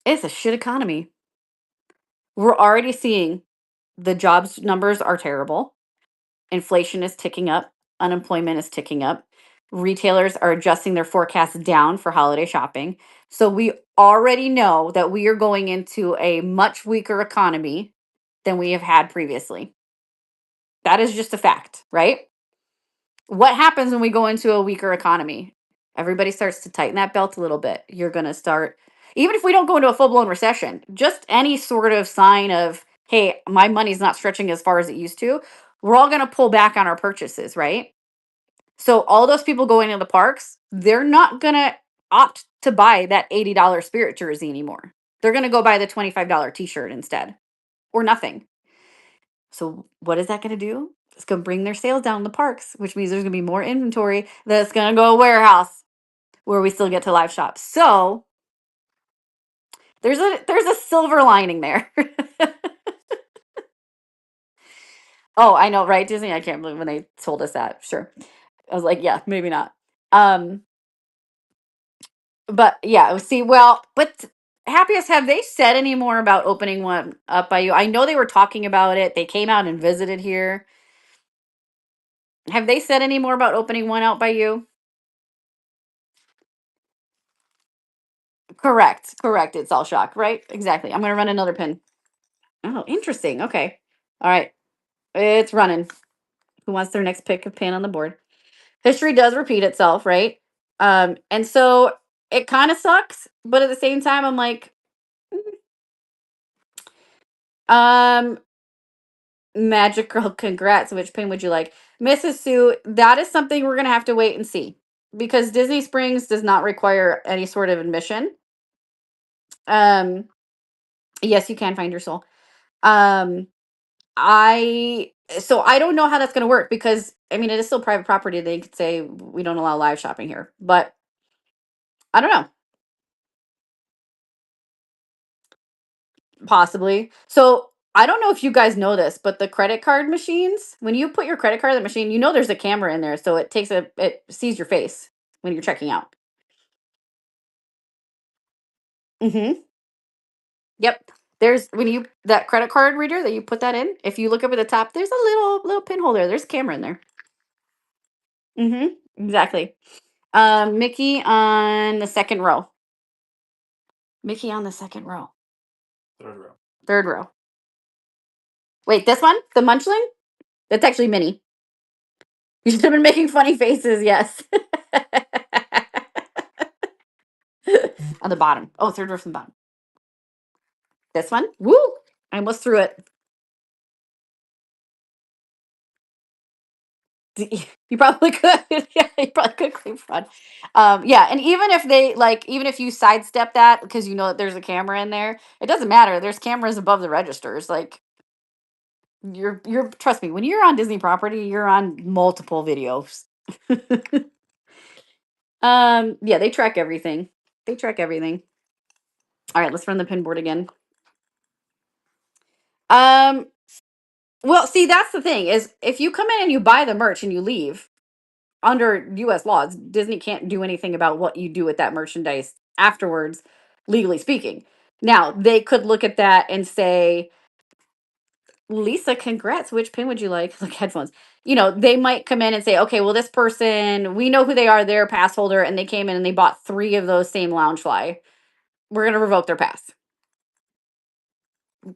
S1: It's a shit economy. We're already seeing the jobs numbers are terrible. Inflation is ticking up, unemployment is ticking up. Retailers are adjusting their forecasts down for holiday shopping. So we already know that we are going into a much weaker economy than we have had previously. That is just a fact, right? What happens when we go into a weaker economy? Everybody starts to tighten that belt a little bit. You're going to start, even if we don't go into a full blown recession, just any sort of sign of, hey, my money's not stretching as far as it used to, we're all going to pull back on our purchases, right? So all those people going to the parks, they're not going to opt to buy that $80 Spirit jersey anymore. They're going to go buy the $25 t-shirt instead or nothing. So what is that going to do? It's going to bring their sales down in the parks, which means there's going to be more inventory that's going to go to a warehouse where we still get to live shop. So there's a silver lining there. Oh, I know, right? Disney, I can't believe when they told us that. Sure. I was like, yeah, maybe not. Um, but yeah, see, well, but Happiest, have they said any more about opening one up by you? I know they were talking about it. They came out and visited here. Have they said any more about opening one out by you? Correct. Correct. It's all shock, right? Exactly. I'm going to run another pin. Oh, interesting. Okay. All right. It's running. Who wants their next pick of pin on the board? History does repeat itself, right? And so it kind of sucks, but at the same time, I'm like, um, magical. Congrats. Which pin would you like, Mrs. Sue? That is something we're gonna have to wait and see because Disney Springs does not require any sort of admission. Um, yes, you can find your soul. Um, I so I don't know how that's going to work because I mean it is still private property. They could say we don't allow live shopping here, but I don't know. Possibly. So I don't know if you guys know this, but the credit card machines, when you put your credit card in the machine, you know there's a camera in there, so it sees your face when you're checking out. Mm-hmm. Yep. There's when you that credit card reader that you put that in. If you look up at the top, there's a little pinhole there. There's a camera in there. Exactly. Mickey on the second row. Mickey on the second row. Third row. Wait, this one? The Munchling? That's actually Minnie. You should have been making funny faces, yes. On the bottom. Oh, third row from the bottom. This one? Woo! I almost threw it. You probably could. Yeah, you probably could claim fraud. Yeah, and even if they like, even if you sidestep that because you know that there's a camera in there, it doesn't matter. There's cameras above the registers. Like you're trust me, when you're on Disney property, you're on multiple videos. Yeah, they track everything. They track everything. All right, let's run the pin board again. Um, well, see, that's the thing is if you come in and you buy the merch and you leave under US laws, Disney can't do anything about what you do with that merchandise afterwards, legally speaking. Now, they could look at that and say, Lisa, congrats. Which pin would you like? Like headphones. You know, they might come in and say, okay, well, this person, we know who they are. They're a pass holder, and they came in and they bought 3 of those same Loungefly. We're going to revoke their pass.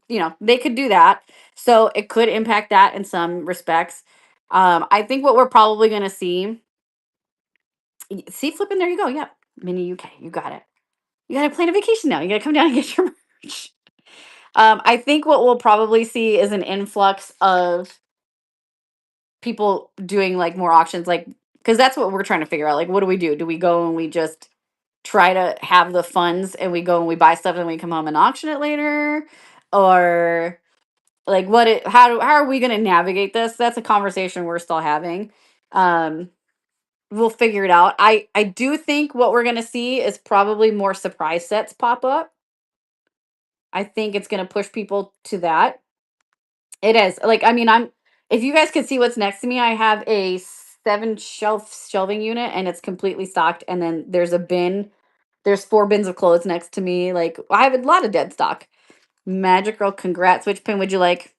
S1: You know, they could do that. So it could impact that in some respects. I think what we're probably going to see flipping. There you go. Yep. Mini UK. You got it. You got to plan a vacation now. You got to come down and get your merch. I think what we'll probably see is an influx of people doing like more auctions, like because that's what we're trying to figure out. Like, what do we do? Do we go and we just try to have the funds and we go and we buy stuff and we come home and auction it later, or like how are we going to navigate this? That's a conversation we're still having. Um, we'll figure it out. I do think what we're going to see is probably more surprise sets pop up. I think it's going to push people to that. It is. Like, I mean, if you guys could see what's next to me, I have a 7 shelving unit and it's completely stocked. And then there's a bin. There's 4 bins of clothes next to me. Like, I have a lot of dead stock. Magic Girl, congrats. Which pin would you like?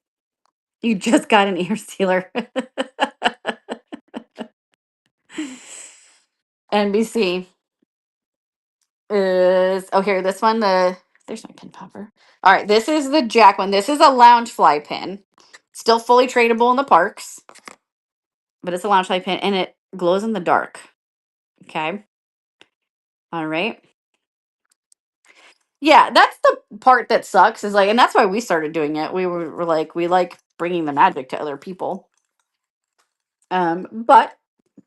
S1: You just got an ear sealer. NBC is, oh, here, this one, there's my pin popper. All right, this is the Jack one. This is a Loungefly pin. Still fully tradable in the parks, but it's a Loungefly pin and it glows in the dark. Okay. All right. Yeah, that's the part that sucks is like, and that's why we started doing it. We're like, we like bringing the magic to other people. But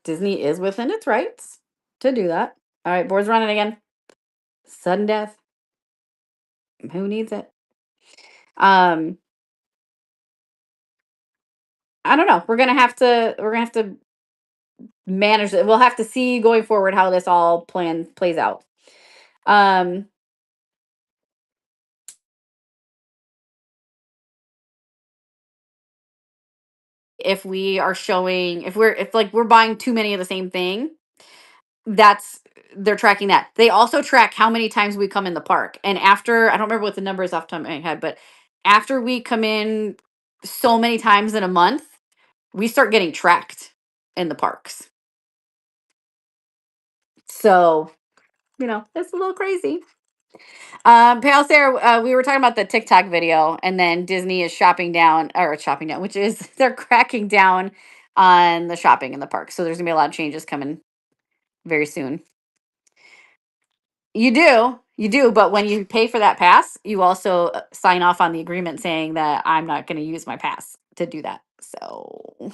S1: Disney is within its rights to do that. All right, board's running again. Sudden death. Who needs it? Um, I don't know. We're gonna have to manage it. We'll have to see going forward how this all plays out. Um, if we are showing, if like we're buying too many of the same thing, that's they're tracking that. They also track how many times we come in the park. And after, I don't remember what the number is off the top of my head, but after we come in so many times in a month, we start getting tracked in the parks. So, it's a little crazy. Pale Sarah, we were talking about the TikTok video, and then Disney is shopping down, which is they're cracking down on the shopping in the park. So there's gonna be a lot of changes coming very soon. You do, but when you pay for that pass, you also sign off on the agreement saying that I'm not going to use my pass to do that. So,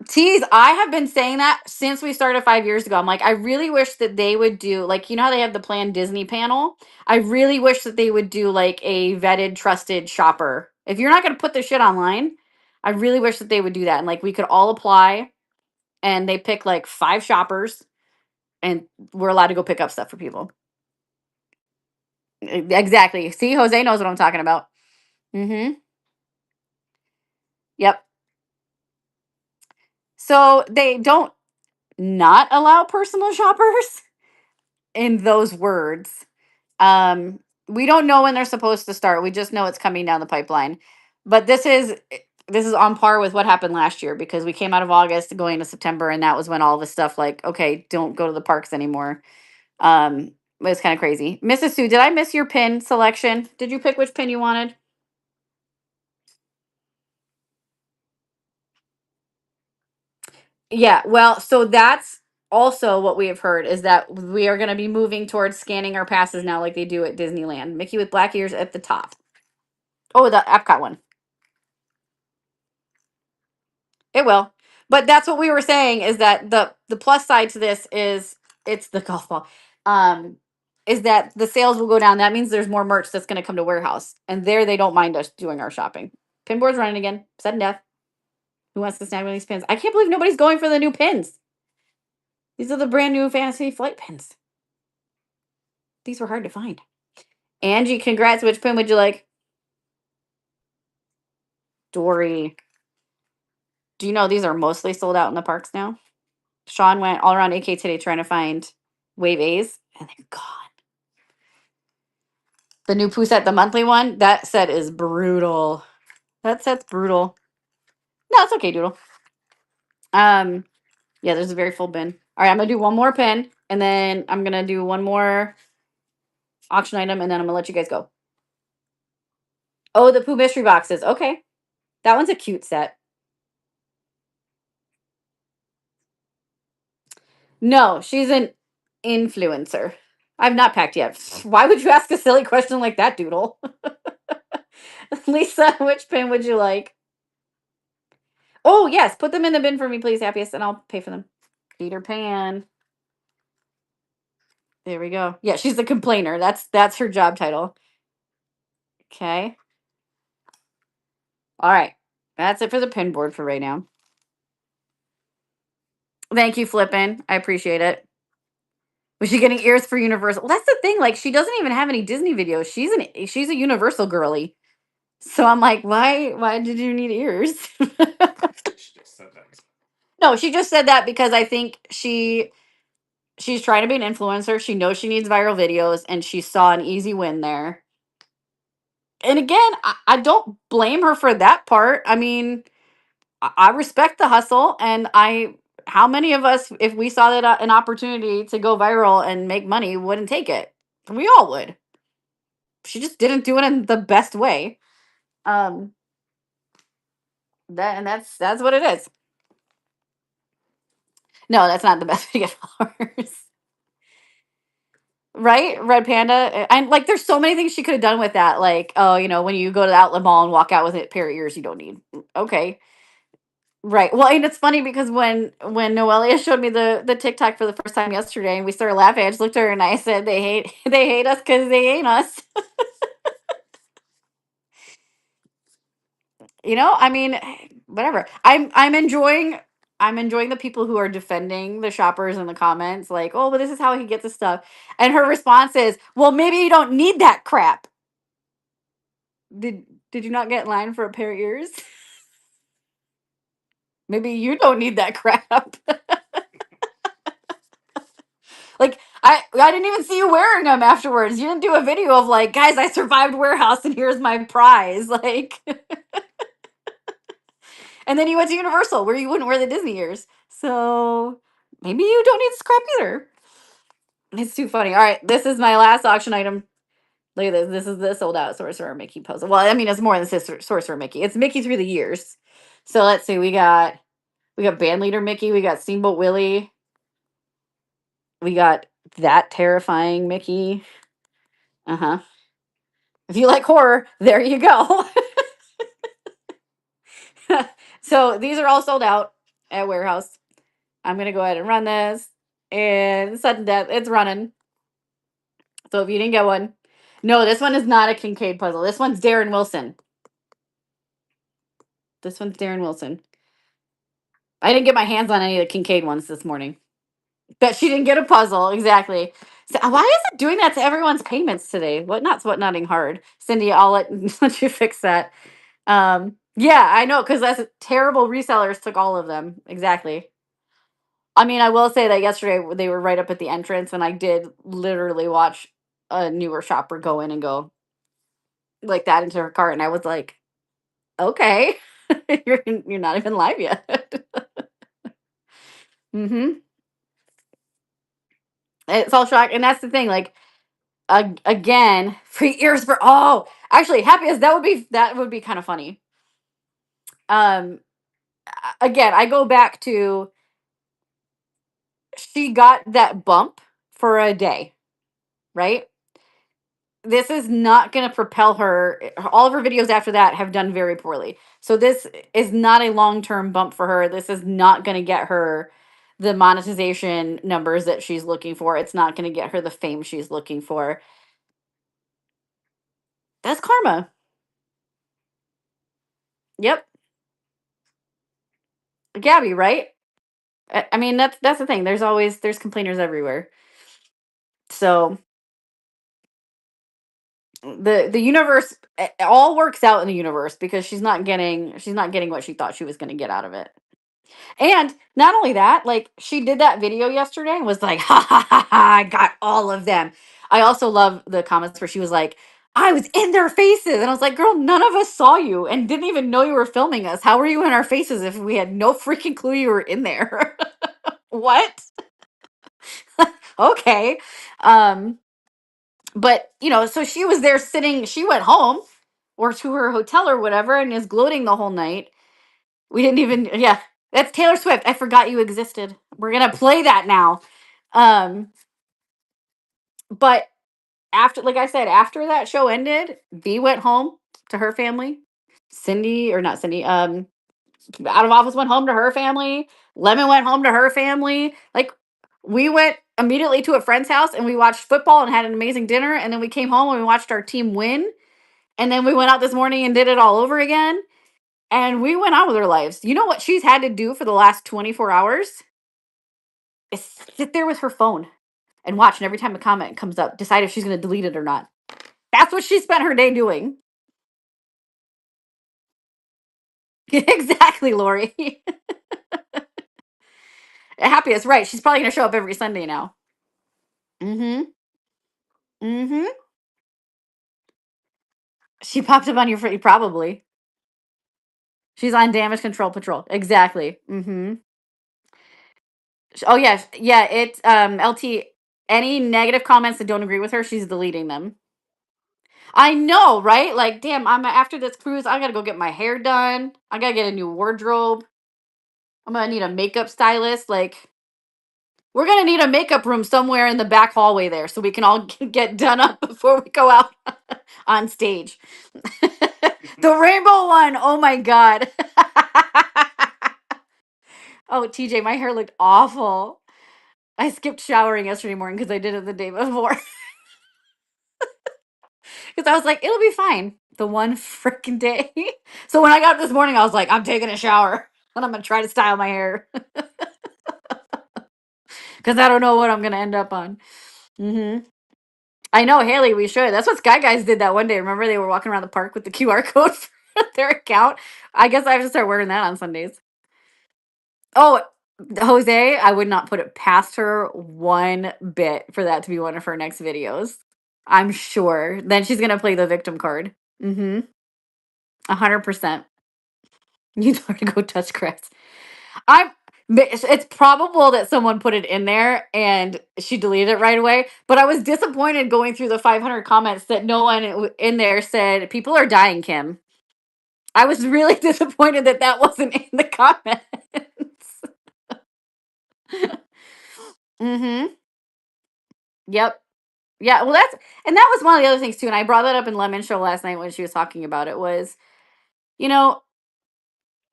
S1: tease, I have been saying that since we started 5 years ago. I'm like, I really wish that they would do, like, you know how they have the Plan Disney panel? I really wish that they would do like a vetted, trusted shopper. If you're not going to put this shit online, I really wish that they would do that. And like, we could all apply and they pick like 5 shoppers and we're allowed to go pick up stuff for people. Exactly. See, Jose knows what I'm talking about. Mm-hmm. Yep. So they don't not allow personal shoppers in those words. We don't know when they're supposed to start. We just know it's coming down the pipeline. But this is on par with what happened last year because we came out of August going to September, and that was when all the stuff like, okay, don't go to the parks anymore. It was kind of crazy. Mrs. Sue, did I miss your pin selection? Did you pick which pin you wanted? Yeah, well, so that's also what we have heard is that we are going to be moving towards scanning our passes now, like they do at Disneyland. Mickey with black ears at the top. Oh, the Epcot one. It will. But that's what we were saying is that the plus side to this is it's the golf ball. Um is that the sales will go down. That means there's more merch that's going to come to warehouse. And there they don't mind us doing our shopping. Pinboard's running again. Sudden death. Who wants to snag one of these pins? I can't believe nobody's going for the new pins. These are the brand new Fantasy Flight pins. These were hard to find. Angie, congrats. Which pin would you like? Dory. Do you know these are mostly sold out in the parks now? Sean went all around AK today trying to find Wave A's, and they're gone. The new Pooh set, the monthly one, that set is brutal. That set's brutal. No, it's okay, Doodle. Um, yeah, there's a very full bin. All right, I'm gonna do one more pin, and then I'm gonna do one more auction item, and then I'm gonna let you guys go. Oh, the Pooh mystery boxes. Okay, that one's a cute set. No, she's an influencer. I've not packed yet. Why would you ask a silly question like that, Doodle? Lisa, which pin would you like? Oh, yes, put them in the bin for me, please, happiest, and I'll pay for them. Peter Pan. There we go. Yeah, she's the complainer. That's her job title. Okay. All right. That's it for the pin board for right now. Thank you, Flippin. I appreciate it. Was she getting ears for Universal? Well, that's the thing. Like, she doesn't even have any Disney videos. She's a Universal girly. So I'm like, why did you need ears? No, she just said that because I think she's trying to be an influencer. She knows she needs viral videos, and she saw an easy win there. And again, I don't blame her for that part. I mean, I respect the hustle, and how many of us, if we saw that an opportunity to go viral and make money, wouldn't take it? We all would. She just didn't do it in the best way. Um, that's what it is. No, that's not the best way to get followers. Right? Red Panda. And like there's so many things she could have done with that. Like, oh, when you go to the outlet mall and walk out with a pair of ears you don't need. Okay. Right. Well, and it's funny because when Noelia showed me the TikTok for the first time yesterday and we started laughing, I just looked at her and I said they hate us because they ain't us. I mean, whatever. I'm enjoying the people who are defending the shoppers in the comments, like, oh, but this is how he gets his stuff. And her response is, well, maybe you don't need that crap. Did you not get in line for a pair of ears? Maybe you don't need that crap. Like I didn't even see you wearing them afterwards. You didn't do a video of like, guys, I survived warehouse and here's my prize. Like, and then you went to Universal where you wouldn't wear the Disney ears. So maybe you don't need scrap either. It's too funny. All right, this is my last auction item. Look at this. This is the sold out Sorcerer Mickey puzzle. Well, I mean, it's more than Sorcerer Mickey. It's Mickey through the years. So let's see. We got band leader Mickey. We got Steamboat Willie. We got that terrifying Mickey. Uh huh. If you like horror, there you go. So these are all sold out at warehouse. I'm gonna go ahead and run this. And sudden death, it's running. So if you didn't get one, no, this one is not a Kincaid puzzle. This one's Darren Wilson. This one's Darren Wilson. I didn't get my hands on any of the Kincaid ones this morning. But she didn't get a puzzle exactly. So why is it doing that to everyone's payments today? Whatnotting hard, Cindy? I'll let you fix that. Yeah, I know because that's terrible. Resellers took all of them exactly. I mean, I will say that yesterday they were right up at the entrance, and I did literally watch a newer shopper go in and go like that into her cart, and I was like, okay, you're not even live yet. hmm It's all shock, and that's the thing. Like again, free ears for actually happiest that would be kind of funny. Um, again, I go back to she got that bump for a day, right? This is not going to propel her. All of her videos after that have done very poorly. So this is not a long-term bump for her. This is not going to get her the monetization numbers that she's looking for. It's not going to get her the fame she's looking for. That's karma. Yep. Gabby, right? I mean, that's the thing. There's complainers everywhere. So the universe, it all works out in the universe because she's not getting what she thought she was going to get out of it. And not only that, like she did that video yesterday and was like, ha ha ha ha, I got all of them. I also love the comments where she was like, I was in their faces. And I was like, girl, none of us saw you and didn't even know you were filming us. How were you in our faces if we had no freaking clue you were in there? What? Okay. Um, but so she was there sitting, she went home or to her hotel or whatever and is gloating the whole night. We didn't even, yeah, that's Taylor Swift. I forgot you existed. We're gonna play that now. Um, but after, like I said, after that show ended, V went home to her family. Cindy, or not Cindy, out of office went home to her family. Lemon went home to her family. Like we went immediately to a friend's house and we watched football and had an amazing dinner. And then we came home and we watched our team win. And then we went out this morning and did it all over again. And we went on with our lives. You know what she's had to do for the last 24 hours? Is sit there with her phone and watch. And every time a comment comes up, decide if she's going to delete it or not. That's what she spent her day doing. Exactly, Lori. Happiest, right? She's probably going to show up every Sunday now. Mm-hmm. Mm-hmm. She popped up on your free, probably. She's on damage control patrol. Exactly. Mm-hmm. Oh yeah, yeah. It's LT. Any negative comments that don't agree with her, she's deleting them. I know, right? Like, damn, I'm after this cruise. I gotta go get my hair done. I gotta get a new wardrobe. I'm gonna need a makeup stylist. Like, we're gonna need a makeup room somewhere in the back hallway there, so we can all get done up before we go out on stage. The rainbow one. Oh my god. Oh, TJ, my hair looked awful. I skipped showering yesterday morning because I did it the day before. Because I was like, it'll be fine. The one freaking day. So when I got up this morning, I was like, I'm taking a shower and I'm gonna try to style my hair because I don't know what I'm gonna end up on. hmm I know, Haley. We should. That's what Sky Guys did that one day. Remember, they were walking around the park with the QR code for their account. I guess I have to start wearing that on Sundays. Oh, Jose, I would not put it past her one bit for that to be one of her next videos. I'm sure. Then she's gonna play the victim card. 100%. You told her to go touch grass. I'm. It's probable that someone put it in there and she deleted it right away. But I was disappointed going through the 500 comments that no one in there said people are dying, Kim. I was really disappointed that that wasn't in the comments. mm-hmm. Yep. Yeah. Well, and that was one of the other things too. And I brought that up in Lemon Show last night when she was talking about it. Was you know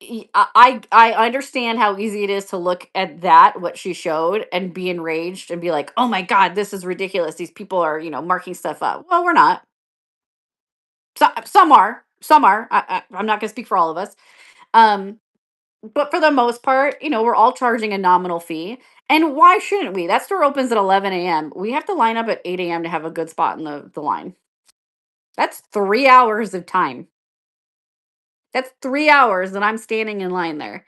S1: I understand how easy it is to look at that what she showed and be enraged and be like, oh my god, this is ridiculous. These people are marking stuff up. Well, we're not. Some are. I'm not going to speak for all of us. Um, but for the most part, we're all charging a nominal fee. And why shouldn't we? That store opens at 11 a.m. We have to line up at 8 a.m. to have a good spot in the line. That's 3 hours of time. That's 3 hours that I'm standing in line there.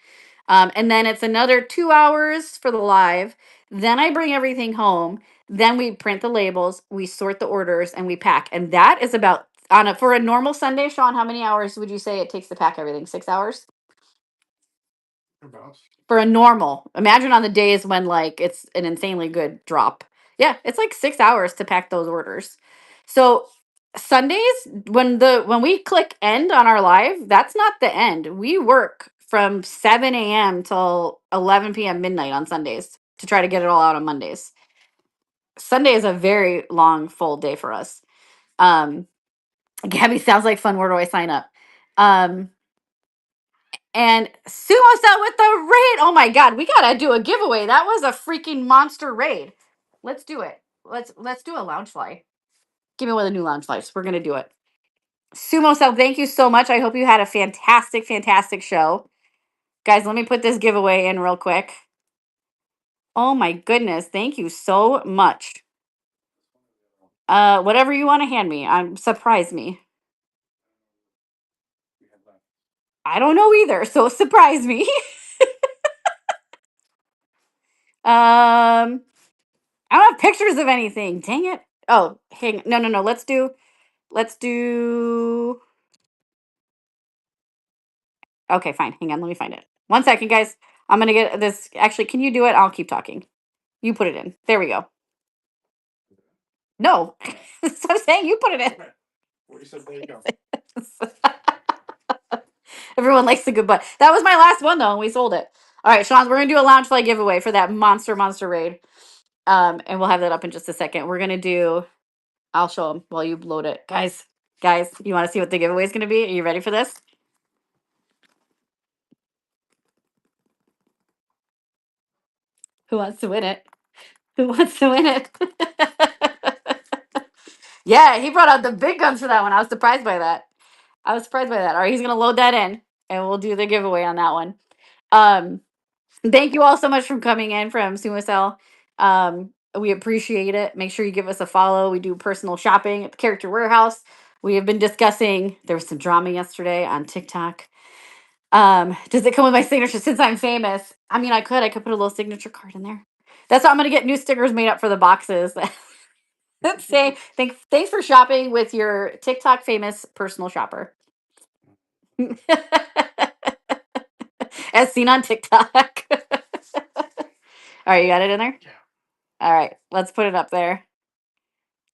S1: And then it's another 2 hours for the live. Then I bring everything home. Then we print the labels, we sort the orders, and we pack. And that is about on a for a normal Sunday, Sean, how many hours would you say it takes to pack everything? 6 hours? For a normal. Imagine on the days when like it's an insanely good drop. Yeah, it's like 6 hours to pack those orders. So Sundays, when we click end on our live, that's not the end. We work from 7 a.m. till 11 p.m. midnight on Sundays to try to get it all out on Mondays. Sunday is a very long, full day for us. Um, Gabby sounds like fun. Where do I sign up? Um, and Sumo Cell with the raid. Oh my god, we gotta do a giveaway. That was a freaking monster raid. Let's do it. Let's do a lounge fly. Give me one of the new lounge flies. We're gonna do it. Sumo Cell, thank you so much. I hope you had a fantastic, fantastic show. Guys, let me put this giveaway in real quick. Oh my goodness, thank you so much. Whatever you want to hand me. Surprise me. I don't know either, so surprise me. I don't have pictures of anything. Dang it. Oh, hang no. Let's do okay, fine. Hang on, let me find it. 1 second, guys. I'm gonna get this. Actually, can you do it? I'll keep talking. You put it in. There we go. No. So I'm saying you put it in. Well, you said there you go. Everyone likes the good butt. That was my last one though, and we sold it. All right, Sean, we're gonna do a lounge fly giveaway for that monster raid. And we'll have that up in just a second. We're gonna do. I'll show them while you load it, guys. Guys, you want to see what the giveaway is gonna be? Are you ready for this? Who wants to win it? Who wants to win it? Yeah, he brought out the big guns for that one. I was surprised by that. I was surprised by that. All right, he's gonna load that in, and we'll do the giveaway on that one. Um, Thank you all so much for coming in from Sumo Cell. We appreciate it. Make sure you give us a follow. We do personal shopping at the Character Warehouse. We have been discussing. There was some drama yesterday on TikTok. Does it come with my signature since I'm famous? I mean, I could put a little signature card in there. That's how I'm gonna get new stickers made up for the boxes. Let's say thanks for shopping with your TikTok famous personal shopper. As seen on TikTok. All right, you got it in there? Yeah. All right, let's put it up there.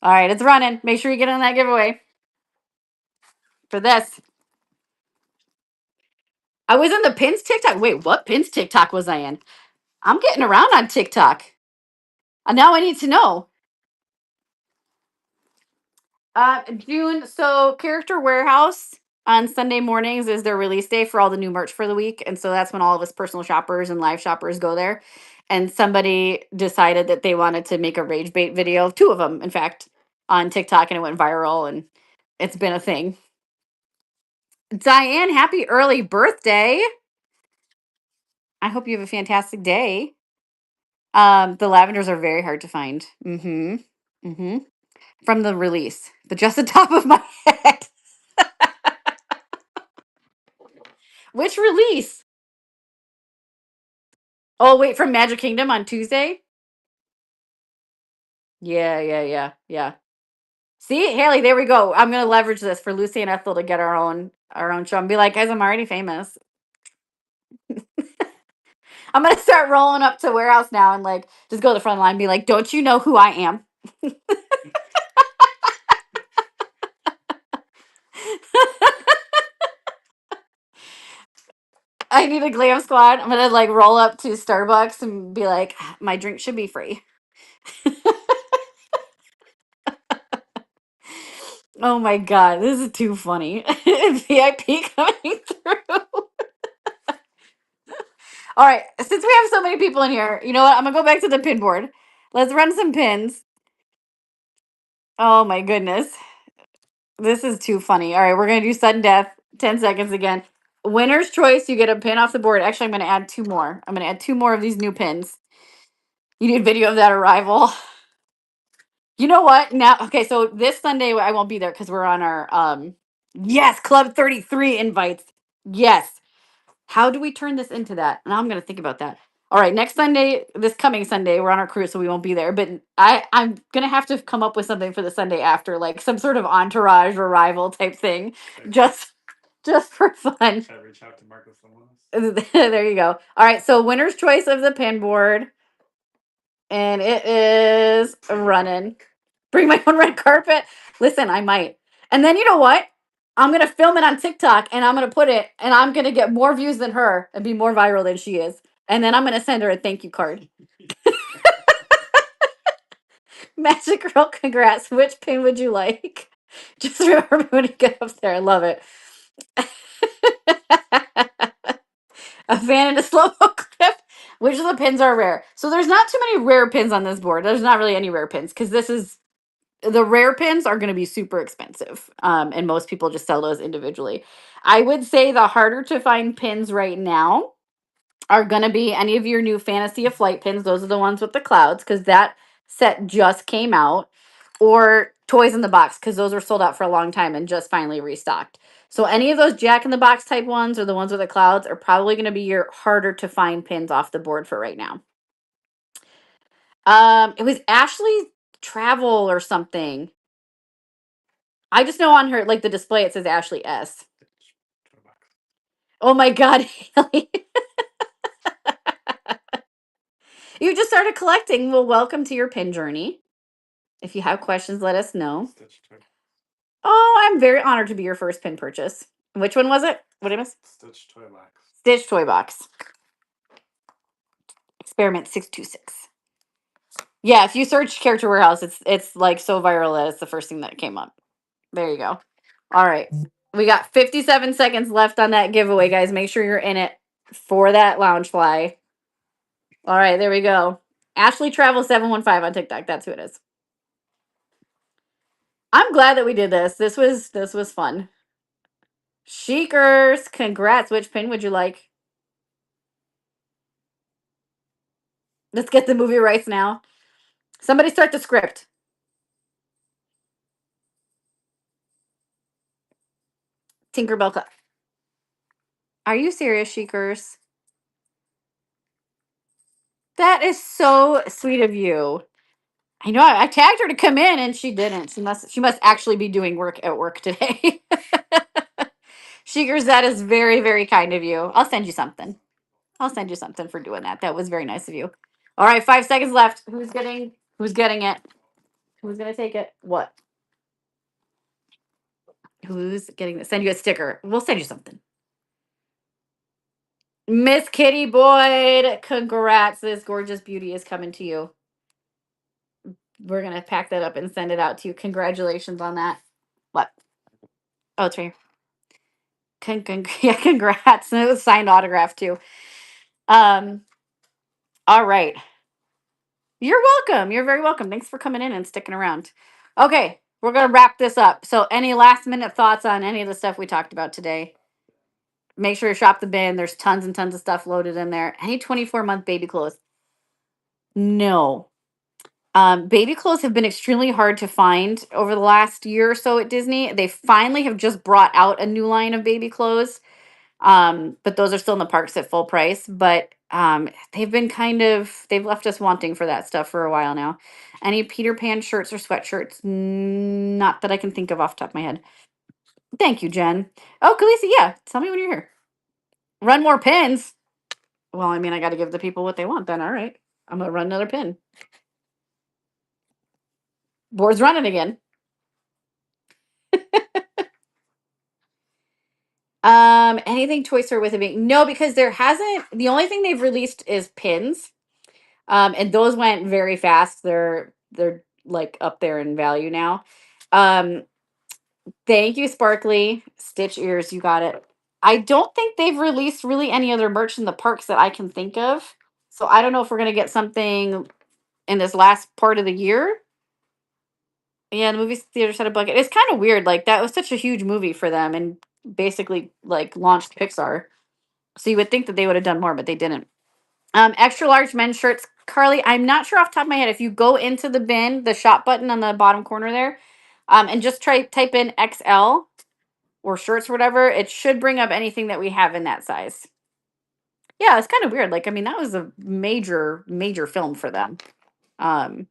S1: All right, it's running. Make sure you get in that giveaway for this. I was in the pins TikTok. Wait, what pins TikTok was I in? I'm getting around on TikTok. Now I need to know. June. So Character Warehouse on Sunday mornings is their release day for all the new merch for the week, and so that's when all of us personal shoppers and live shoppers go there. And somebody decided that they wanted to make a rage bait video, two of them, in fact, on TikTok, and it went viral, and it's been a thing. Diane, happy early birthday! I hope you have a fantastic day. The lavenders are very hard to find. Mm-hmm. Mm-hmm. From the release, but just the top of my head. Which release? Oh, wait, from Magic Kingdom on Tuesday? Yeah. See, Haley, there we go. I'm gonna leverage this for Lucy and Ethel to get our own show and be like, guys, I'm already famous. I'm gonna start rolling up to warehouse now and like just go to the front line and be like, don't you know who I am? I need a glam squad. I'm gonna like roll up to Starbucks and be like, my drink should be free. Oh my god, this is too funny. VIP coming through. All right, since we have so many people in here, you know what? I'm gonna go back to the pin board. Let's run some pins. Oh my goodness. This is too funny. All right, we're gonna do sudden death. 10 seconds again. Winner's choice, you get a pin off the board. Actually, I'm gonna add two more. I'm gonna add two more of these new pins. You need a video of that arrival. You know what? Now, okay, so this Sunday I won't be there because we're on our yes, Club 33 invites. Yes. How do we turn this into that? Now I'm gonna think about that. All right, next Sunday, this coming Sunday, we're on our cruise, so we won't be there. But I'm gonna have to come up with something for the Sunday after, like some sort of entourage revival type thing, just just for fun.
S2: Try to reach out to Marcos Lemonis.
S1: There you go. All right, so winner's choice of the pin board, and it is running. Bring my own red carpet. Listen, I might. And then you know what? I'm gonna film it on TikTok and I'm gonna put it, and I'm gonna get more views than her and be more viral than she is. And then I'm gonna send her a thank you card. Magic Girl, congrats. Which pin would you like? Just remember when you get up there. I love it. A fan in a slow mo clip. Which of the pins are rare? So there's not too many rare pins on this board. There's not really any rare pins because this is the rare pins are going to be super expensive. And most people just sell those individually. I would say the harder to find pins right now are going to be any of your new Fantasy of Flight pins. Those are the ones with the clouds because that set just came out, or Toys in the Box because those were sold out for a long time and just finally restocked. So any of those Jack in the Box type ones or the ones with the clouds are probably going to be your harder to find pins off the board for right now. It was Ashley Travel or something. I just know on her, like the display, it says Ashley S. Oh my God, Haley. You just started collecting. Well, welcome to your pin journey. If you have questions, let us know. Oh, I'm very honored to be your first pin purchase. Which one was it? What did I miss?
S2: Stitch Toy Box.
S1: Stitch Toy Box. Experiment 626. Yeah, if you search Character Warehouse, it's like so viral that it's the first thing that came up. There you go. All right. We got 57 seconds left on that giveaway, guys. Make sure you're in it for that Loungefly. All right, there we go. Ashley Travel 715 on TikTok. That's who it is. I'm glad that we did this. This was fun. Sheikers, congrats. Which pin would you like? Let's get the movie rights now. Somebody start the script. Tinkerbell Club. Are you serious, Sheikers? That is so sweet of you. I know I tagged her to come in and she didn't. She must actually be doing work at work today. Sheikers, that is very, very kind of you. I'll send you something. I'll send you something for doing that. That was very nice of you. All right, 5 seconds left. Who's getting it? Who's gonna take it? What? Who's getting it? Send you a sticker. We'll send you something. Miss Kitty Boyd, congrats. This gorgeous beauty is coming to you. We're gonna pack that up and send it out to you. Congratulations on that. What? Oh, it's right here. Yeah, congrats. And it was signed autograph too. Um, all right. You're welcome. You're very welcome. Thanks for coming in and sticking around. Okay, we're gonna wrap this up. So, any last minute thoughts on any of the stuff we talked about today? Make sure you shop the bin. There's tons and tons of stuff loaded in there. Any 24-month baby clothes? No. Baby clothes have been extremely hard to find over the last year or so at Disney. They finally have just brought out a new line of baby clothes. But those are still in the parks at full price. But they've left us wanting for that stuff for a while now. Any Peter Pan shirts or sweatshirts? Not that I can think of off the top of my head. Thank you, Jen. Oh, Khaleesi, yeah. Tell me when you're here. Run more pins. Well, I mean, I got to give the people what they want then. All right. I'm going to run another pin. Board's running again. Anything Toy Story with a big no, because there hasn't. The only thing they've released is pins, and those went very fast. They're like up there in value now. Um, thank you, Sparkly Stitch Ears. You got it. I don't think they've released really any other merch in the parks that I can think of. So I don't know if we're gonna get something in this last part of the year. Yeah, the movie theater had a bucket. It's kind of weird. Like that was such a huge movie for them, and basically like launched Pixar. So you would think that they would have done more, but they didn't. Extra large men's shirts. Carly, I'm not sure off the top of my head. If you go into the bin, the shop button on the bottom corner there, and just type in XL or shirts or whatever, it should bring up anything that we have in that size. Yeah, it's kind of weird. Like, I mean, that was a major film for them. Um,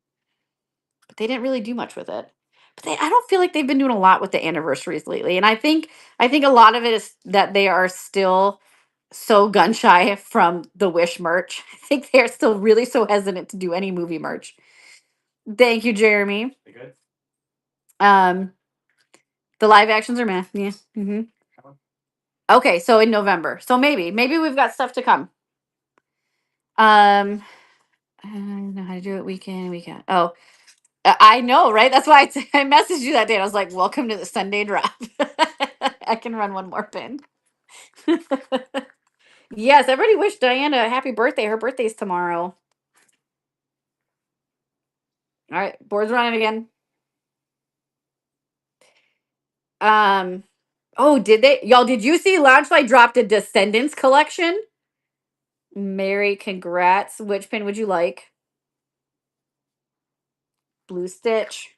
S1: but they didn't really do much with it. But I don't feel like they've been doing a lot with the anniversaries lately. And I think a lot of it is that they are still so gun shy from the Wish merch. I think they're still really so hesitant to do any movie merch. Thank you, Jeremy.
S2: You good?
S1: Um, the live actions are meh. Yeah. Okay, so in November. So maybe we've got stuff to come. I don't know how to do it weekend. Oh, I know, right? That's why I messaged you that day. And I was like, "Welcome to the Sunday drop." I can run one more pin. Yes, everybody wish Diana a happy birthday. Her birthday's tomorrow. All right, board's running again. Um, oh, did they? Y'all, did you see Loungefly dropped a Descendants collection? Mary, congrats. Which pin would you like? Blue Stitch.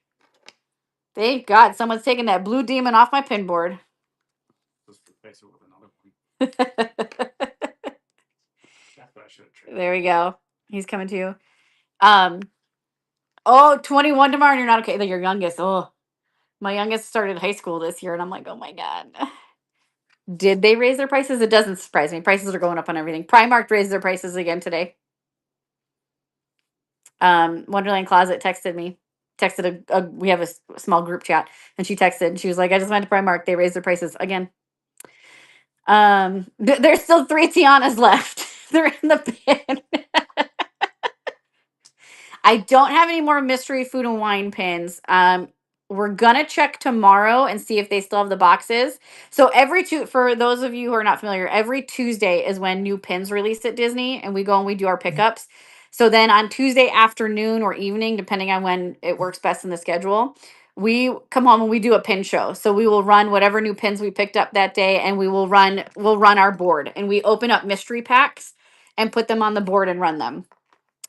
S1: Thank God someone's taking that blue demon off my pin board.
S2: Just replace it with another one.
S1: There
S2: That's what I should have traded.
S1: we go. He's coming to you. Oh, 21 tomorrow and you're not okay. Like your youngest. Oh, my youngest started high school this year and I'm like, oh my God. Did they raise their prices? It doesn't surprise me. Prices are going up on everything. Primark raised their prices again today. Wonderland Closet texted me. Texted we have a small group chat and she texted and she was like, I just went to Primark. They raised their prices again. There's still 3 Tianas left. They're in the bin. I don't have any more mystery food and wine pins. We're gonna check tomorrow and see if they still have the boxes. So for those of you who are not familiar, every Tuesday is when new pins release at Disney, and we go and we do our pickups. So then on Tuesday afternoon or evening, depending on when it works best in the schedule, we come home and we do a pin show. So we will run whatever new pins we picked up that day, and we'll run our board, and we open up mystery packs and put them on the board and run them.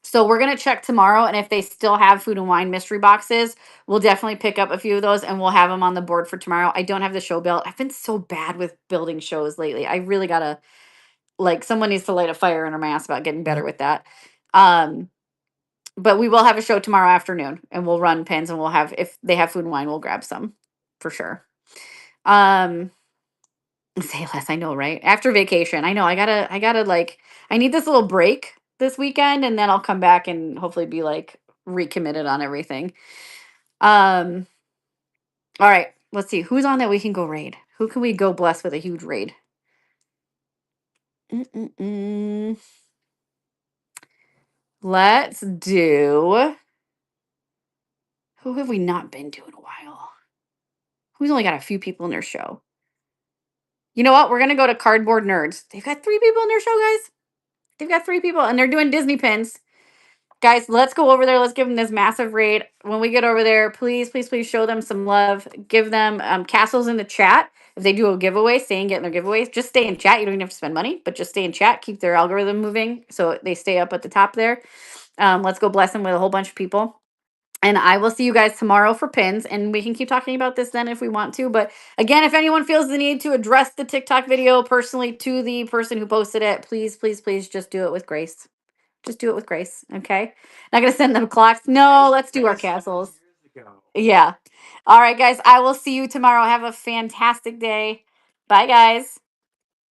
S1: So we're gonna check tomorrow, and if they still have food and wine mystery boxes, we'll definitely pick up a few of those, and we'll have them on the board for tomorrow. I don't have the show built. I've been so bad with building shows lately. I really gotta someone needs to light a fire under my ass about getting better with that. Um, but we will have a show tomorrow afternoon, and we'll run pins, and we'll have if they have food and wine, we'll grab some for sure. Um, say less, I know, right? After vacation, I know I gotta I need this little break this weekend and then I'll come back and hopefully be recommitted on everything. Um all right, let's see who's on that we can go raid. Who can we go bless with a huge raid? Mm-mm-mm. Let's do who have we not been to in a while? Who's only got a few people in their show? You know what? We're gonna go to Cardboard Nerds. They've got 3 people in their show, guys. They've got 3 people and they're doing Disney pins. Guys, let's go over there. Let's give them this massive raid. When we get over there, please show them some love. Give them castles in the chat. If they do a giveaway, stay and get in their giveaways. Just stay in chat. You don't even have to spend money, but just stay in chat. Keep their algorithm moving so they stay up at the top there. Let's go bless them with a whole bunch of people. And I will see you guys tomorrow for pins. And we can keep talking about this then if we want to. But again, if anyone feels the need to address the TikTok video personally to the person who posted it, please just do it with grace. Just do it with grace, okay? Not gonna send them clocks. No, let's do our castles. Yeah. All right, guys. I will see you tomorrow. Have a fantastic day. Bye, guys.